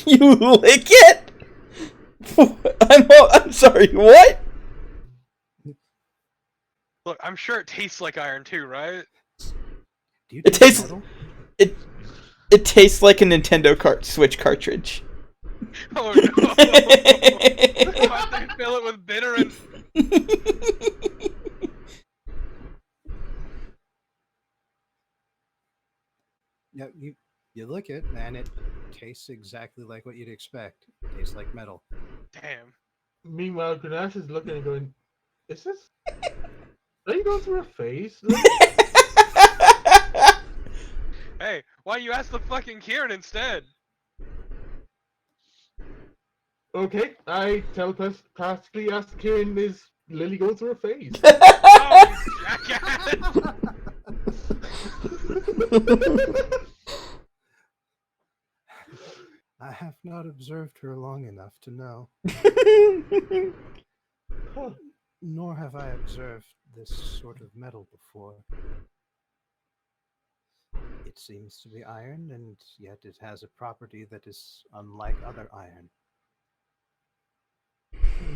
You lick it? I'm sorry, what? Look, I'm sure it tastes like iron too, right? Do you It taste tastes- metal? It It tastes like a Nintendo Switch cartridge. Oh no! Why'd they fill it with bitter and... Yeah, you look it, and it tastes exactly like what you'd expect. It tastes like metal. Damn. Meanwhile, Grenache is looking and going, "Is this? Are you going through a phase?" Hey, why you ask the fucking Kieran instead? Okay, I telepathically asked Kieran, "Is Lily going through a phase?" Oh, you jackass! I have not observed her long enough to know, Huh. nor have I observed this sort of metal before. It seems to be iron, and yet it has a property that is unlike other iron.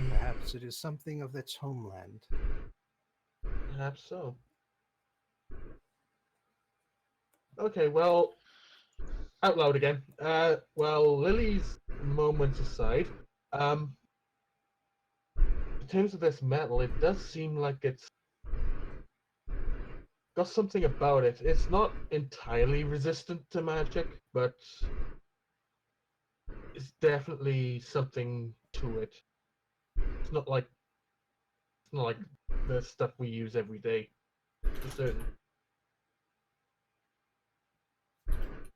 Perhaps it is something of its homeland. Perhaps so. Okay, well, out loud again. Well, Lily's moments aside, in terms of this metal, it does seem like it's got something about it. It's not entirely resistant to magic, but it's definitely something to it. It's not like the stuff we use every day, for certain.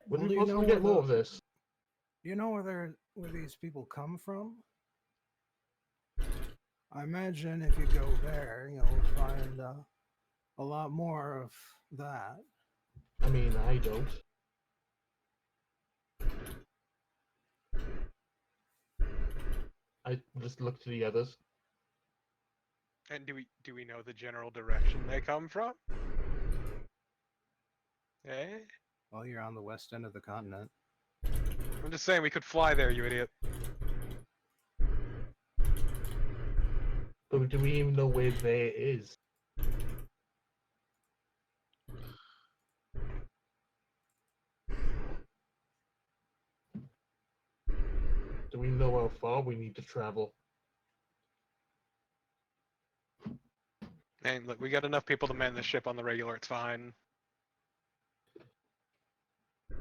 Would Well, we do you know possibly where get more of this? Do you know where these people come from? I imagine if you go there, you'll find a lot more of that. I mean, I don't. I just look to the others. And do we know the general direction they come from? Eh? Well, you're on the west end of the continent. I'm just saying we could fly there, you idiot. But do we even know where there is? Do we know how far we need to travel? And look, we got enough people to man the ship on the regular, it's fine.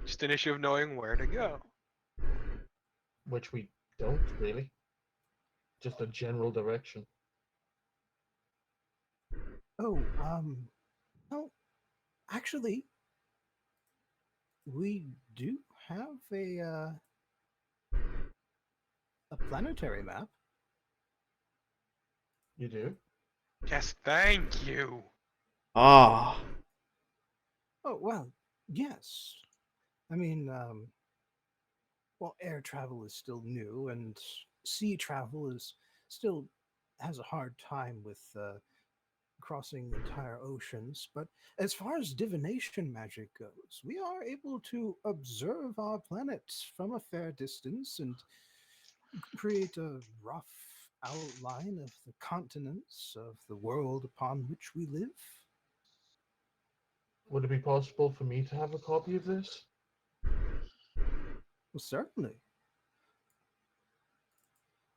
Just an issue of knowing where to go. Which we don't really. Just a general direction. Oh, no, actually, we do have a planetary map. You do? Yes, thank you. Ah. Oh, well, yes. I mean, well, air travel is still new, and sea travel is still has a hard time with crossing entire oceans. But as far as divination magic goes, we are able to observe our planets from a fair distance and create a rough outline of the continents of the world upon which we live. Would it be possible for me to have a copy of this? Well, certainly.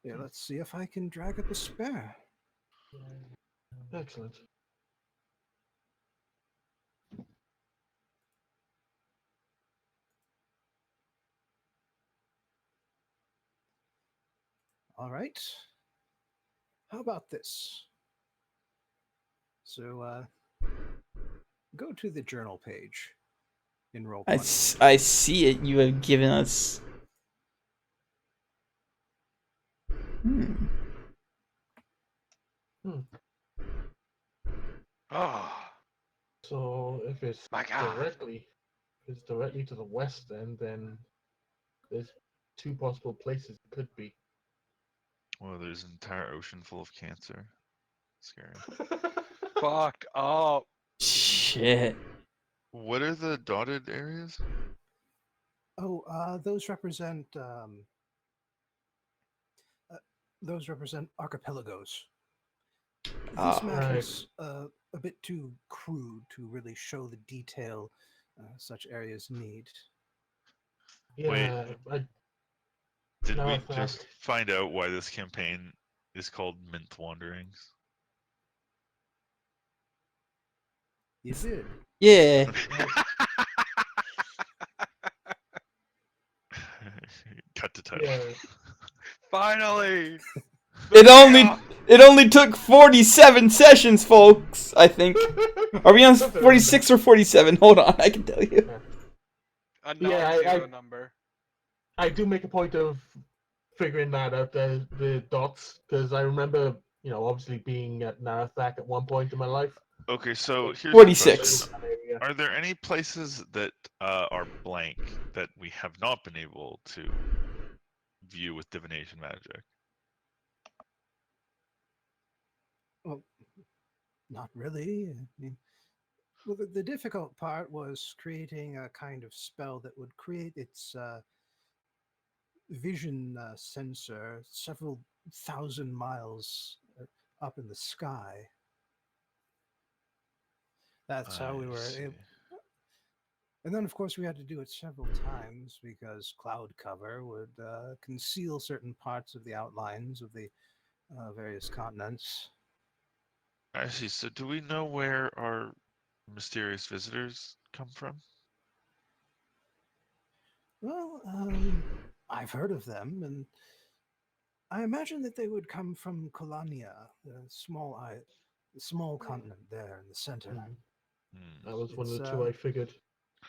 Yeah, let's see if I can drag up a spare. Excellent. All right. How about this? So, go to the journal page in roll I see it. You have given us. Hmm. Oh, So if it's my God. directly to the west, then there's two possible places it could be. Well, there's an entire ocean full of cancer. Scary. Fucked up. Shit. What are the dotted areas? Oh, those represent archipelagos. This map Right. is a bit too crude to really show the detail such areas need. Yeah, Did No, we it's not. just find out why this campaign is called Mynth Wanderings? You did. Yeah. Cut to title. yeah, Finally! It only took 47 sessions, folks. I think. Are we on 46 or 47? Hold on, I can tell you. A Yeah, non-zero number. I do make a point of figuring that out, the dots, because I remember, obviously being at Narathak at one point in my life. Okay, so here's 46. a question. Are there any places that are blank that we have not been able to view with divination magic? Well, not really. I mean, well, the difficult part was creating a kind of spell that would create its vision sensor several thousand miles up in the sky. That's how we were able. And then, of course, we had to do it several times because cloud cover would conceal certain parts of the outlines of the various continents. I see. So do we know where our mysterious visitors come from? Well, I've heard of them, and I imagine that they would come from Colania, the small continent there in the center. That was one of It's the two I figured.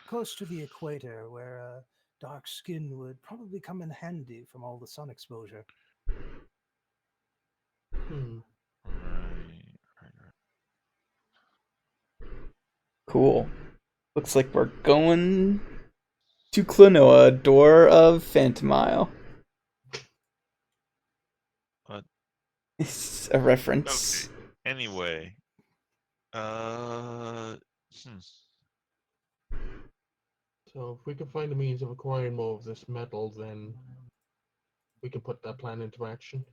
close to the equator, where dark skin would probably come in handy from all the sun exposure. Cool. Looks like we're going to Klonoa, door of Phantomile. What? It's a reference. Okay. Anyway. So if we can find a means of acquiring more of this metal, then we can put that plan into action.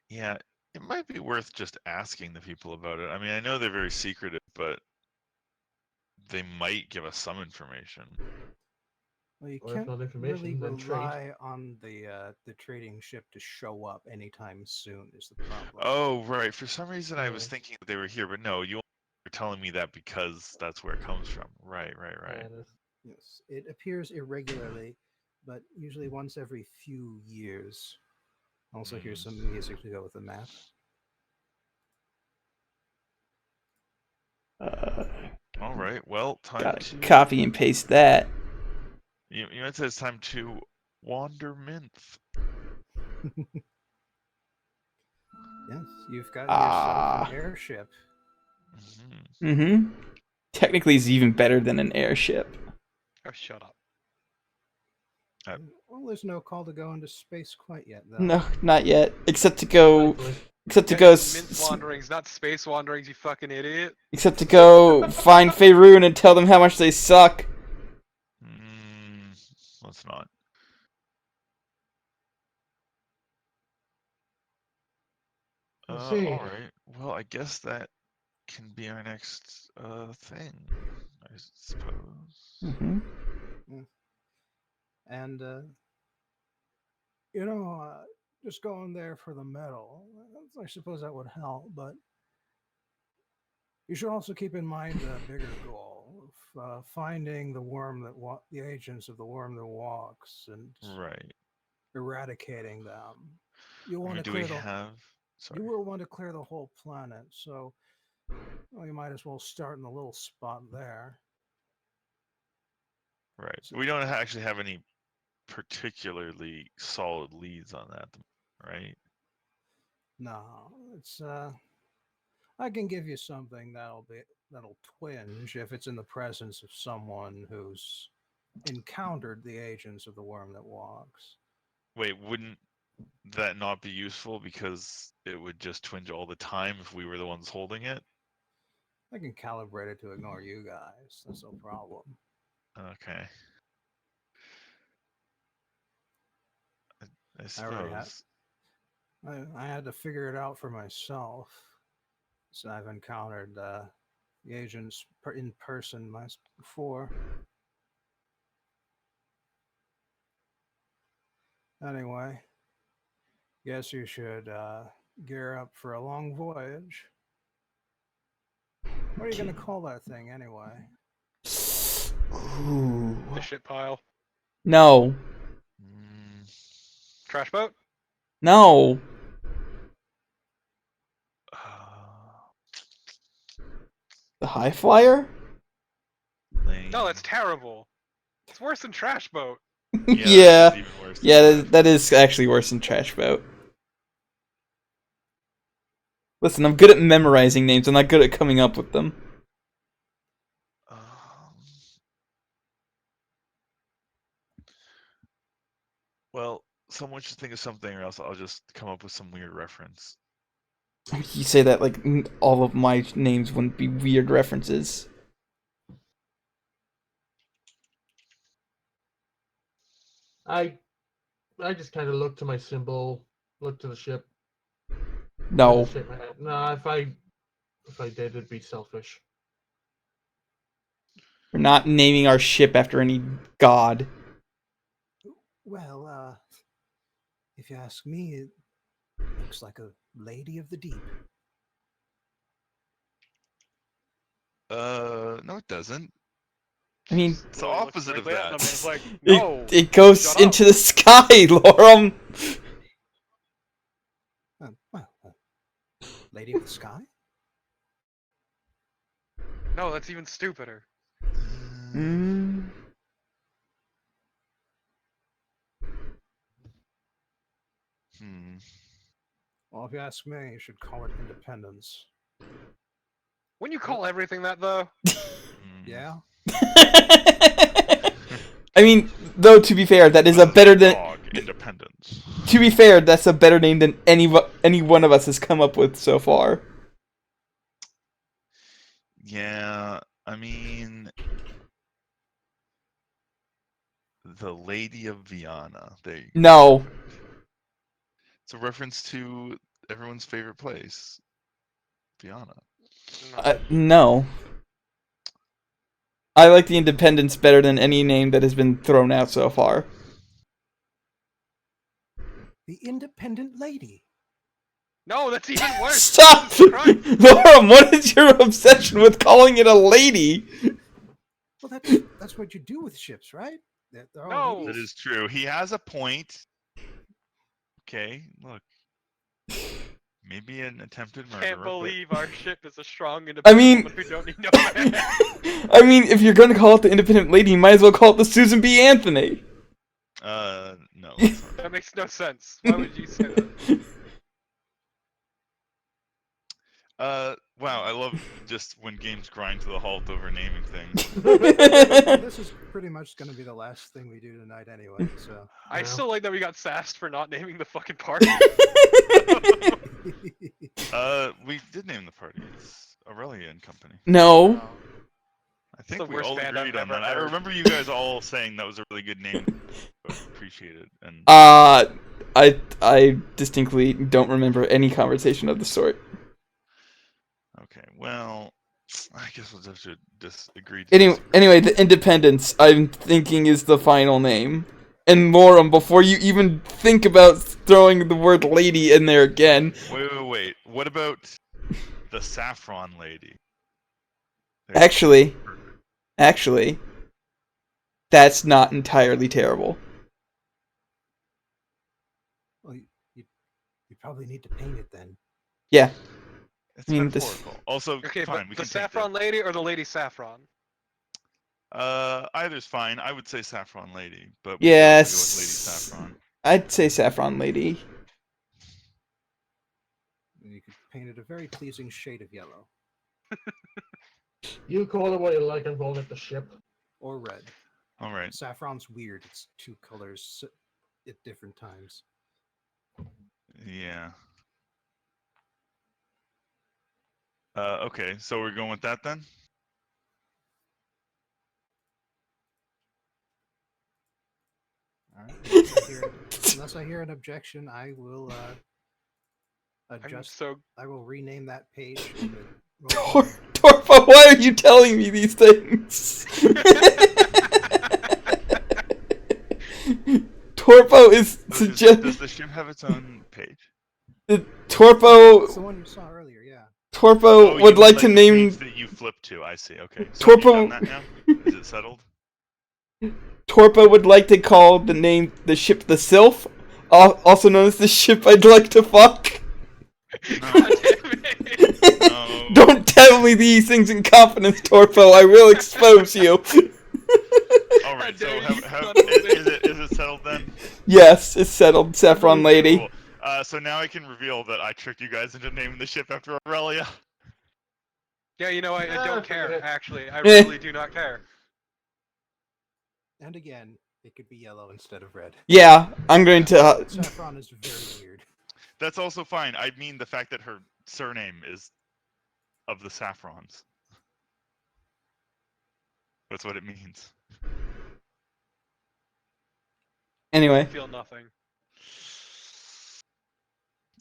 Yeah, it might be worth just asking the people about it. I mean, I know they're very secretive, but they might give us some information. Well, you Or if can't not information, really then trade. rely on the trading ship to show up anytime soon. Is the problem? Oh, right. For some reason, I was Yeah. thinking that they were here, but no, you're telling me that because that's where it comes from. Right. Yes, it appears irregularly, but usually once every few years. Also, here's some music to go with the map. All right. Well, time Gotta to copy and paste that. You meant to say it's time to wander Mynth. Yes, you've got yourself an airship. Technically, it's even better than an airship. Oh, shut up. Well, there's no call to go into space quite yet, though. No, not yet. Except to go. Mynth wanderings, not space wanderings, you fucking idiot. Except to go find Faerun and tell them how much they suck. Let's not. All right. Well, I guess that can be our next thing, I suppose. And just going there for the metal, I suppose that would help, but you should also keep in mind the bigger goal of finding the agents of the worm that walks, and eradicating them. You want to clear You will want to clear the whole planet, so you might as well start in a little spot there. Right. We don't actually have any particularly solid leads on that, right? No, it's I can give you something that'll twinge if it's in the presence of someone who's encountered the agents of the worm that walks. Wait, wouldn't that not be useful because it would just twinge all the time if we were the ones holding it? I can calibrate it to ignore you guys. That's no problem. Okay. I suppose. I had to figure it out for myself. So I've encountered the agents in person before. Anyway, guess you should gear up for a long voyage. What are you going to call that thing anyway? Ooh. The shit pile. No. Mm, Trash boat? No. The high flyer? lame. No, that's terrible. It's worse than trash boat. Yeah. That's even worse than Yeah, trash. that is actually worse than trash boat. Listen, I'm good at memorizing names. I'm not good at coming up with them. Um, well, someone should think of something, or else I'll just come up with some weird reference. You say that like all of my names wouldn't be weird references. I just kind of look to my symbol, look to the ship. No. Shake my head. No, if I did, it'd be selfish. We're not naming our ship after any god. Well, if you ask me, it looks like a lady of the deep. No, it doesn't. I mean, It's the Lily looks opposite of directly at that. them and is like, no. it goes shut up." into the sky, Lorem. Lady of the Sky? No, that's even stupider. Mm. Hmm. Well, if you ask me, you should call it Independence. When you call everything that, though, Hmm. Yeah? I mean, though, to be fair, that is a better than. Dog independence. To be fair, that's a better name than any one of us has come up with so far. Yeah, I mean, the Lady of Viana. There you go. No. It's a reference to everyone's favorite place, Viana. no. No. I like the Independence better than any name that has been thrown out so far. The Independent Lady. No, that's even worse. Stop! Jesus Christ. Laura, what is your obsession with calling it a lady? Well, that's what you do with ships, right? They're all No. ladies? That is true. He has a point. Okay, look. Maybe an attempted murder. Can't believe our ship is a strong I independent mean- woman who don't need no man. I mean, if you're gonna call it the Independent Lady, you might as well call it the Susan B. Anthony. No. That's not That makes no sense. Why would you say that? Wow, I love just when games grind to the halt over naming things. This is pretty much going to be the last thing we do tonight anyway, so. I Yeah. still like that we got sassed for not naming the fucking party. We did name the party. It's Aurelia and Company. No. I the think we worst all band I've agreed on ever that. I heard. remember you guys all saying that was a really good name. Appreciate it. And I distinctly don't remember any conversation of the sort. okay, well, I guess we'll have to disagree. Anyway, the Independence, I'm thinking, is the final name. And Lorem, before you even think about throwing the word lady in there again. Wait. What about the Saffron Lady? Actually, that's not entirely terrible. Well, you probably need to paint it then. Yeah. It's I mean, this- metaphorical. Also, Okay, fine. but We the can take saffron lady or the lady saffron? that. Either's fine. I would say Saffron Lady, but we can also Yes. go with Lady Saffron. I'd say Saffron Lady. And you could paint it a very pleasing shade of yellow You call it what you like. I'm calling it the ship. or red. All right. Saffron's weird. It's two colors at different times. Yeah. Okay, so we're going with that then? All right. Unless I hear an objection, I will I'm adjust. so I will rename that page. in the Torpa, why are you telling me these things? Torpo is Does the ship have its own page? Torpo It's the one you saw earlier, yeah. Torpo you would mean like to the name page that you flip to. I see. Okay. So have you done that now? Is it settled? Torpo would like to call the ship the Sylph, also known as the ship I'd like to fuck. No. God damn it. No. Don't tell me these things in confidence, Torpo. I will expose you. All right. So dare you, have, son of a is it settled then? Yes, it's settled, Saffron Lady. Cool. So now I can reveal that I tricked you guys into naming the ship after Aurelia. Yeah, you know, I Ah, don't forget care, it. actually. I really do not care. And again, it could be yellow instead of red. Yeah, I'm going to. Saffron is very weird. That's also fine. I mean the fact that her surname is of the Saffrons. That's what it means. I Anyway. feel nothing.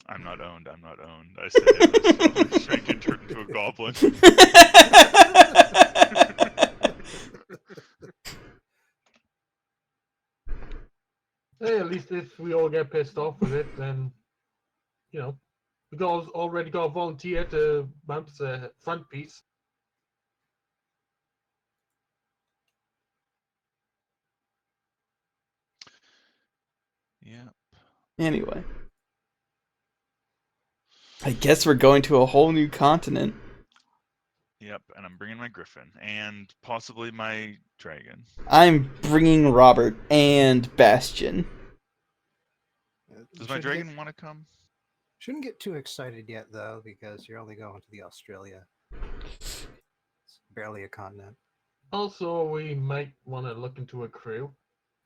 I'm not owned. I'm not owned. I said it was shrink and turn into a goblin. Hey, at least if we all get pissed off with it, then, you know, we already got a volunteer to mount the front piece. Yeah. Anyway. I guess we're going to a whole new continent. Yep, and I'm bringing my griffin and possibly my dragon. I'm bringing Robert and Bastion. Does my dragon want to come? Shouldn't get too excited yet, though, because you're only going to the Australia. It's barely a continent. Also, we might want to look into a crew,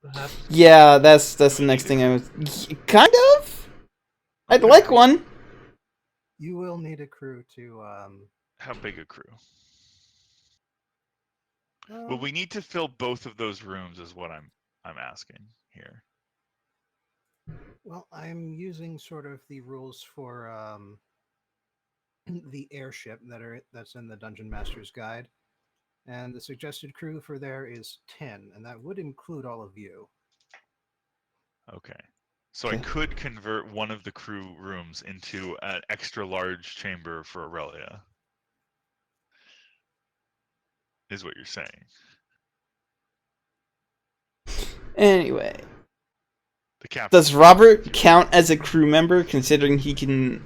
perhaps. Yeah, that's the next thing I was. Kind of. I'd like one. You will need a crew to. How big a crew? Well, we need to fill both of those rooms, is what I'm asking here. Well, I'm using sort of the rules for the airship that's in the Dungeon Master's Guide, and the suggested crew for there is 10, and that would include all of you. Okay. So I could convert one of the crew rooms into an extra large chamber for Aurelia. Is what you're saying. Anyway. The captain. Does Robert count as a crew member, considering he can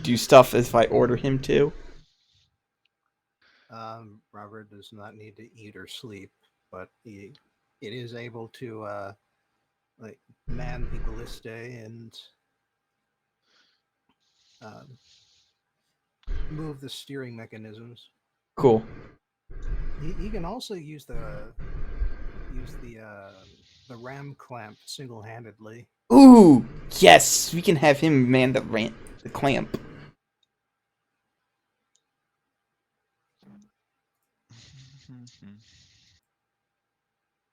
do stuff if I order him to? Robert does not need to eat or sleep, but it is able to like man the ballistae and move the steering mechanisms. Cool. He can also use the ram clamp single-handedly. Ooh, yes, we can have him man the clamp.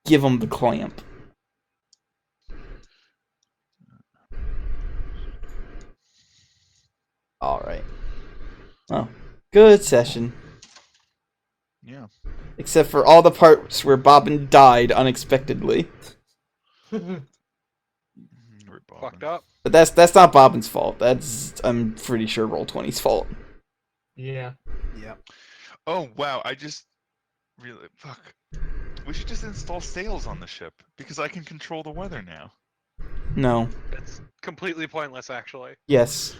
Give him the clamp. All right. Oh, good session. Yeah. Except for all the parts where Bobbin died unexpectedly. Fucked up. But that's not Bobbin's fault. That's, I'm pretty sure, Roll20's fault. Yeah. Yep. Oh wow! I just really fuck. We should just install sails on the ship because I can control the weather now. No. It's completely pointless, actually. Yes.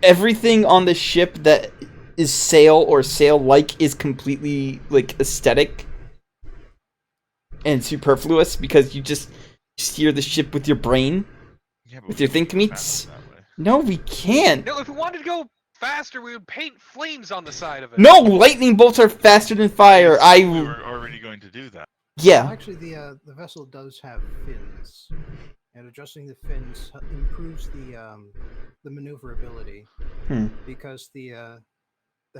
Everything on the ship that is sail or sail-like is completely, like, aesthetic and superfluous because you just steer the ship with your brain, Yeah, but with we your can think go meats. faster that way. No, we can't. No, if we wanted to go faster, we would paint flames on the side of it. No, lightning bolts are faster than fire. We were already going to do that. Yeah. Actually, the vessel does have fins, and adjusting the fins improves the maneuverability because the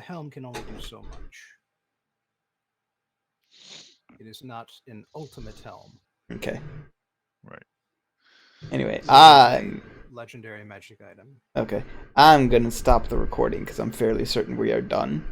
helm can only do so much. It is not an ultimate helm. Okay. Right. Anyway, It's a legendary magic item. okay. I'm gonna stop the recording because I'm fairly certain we are done.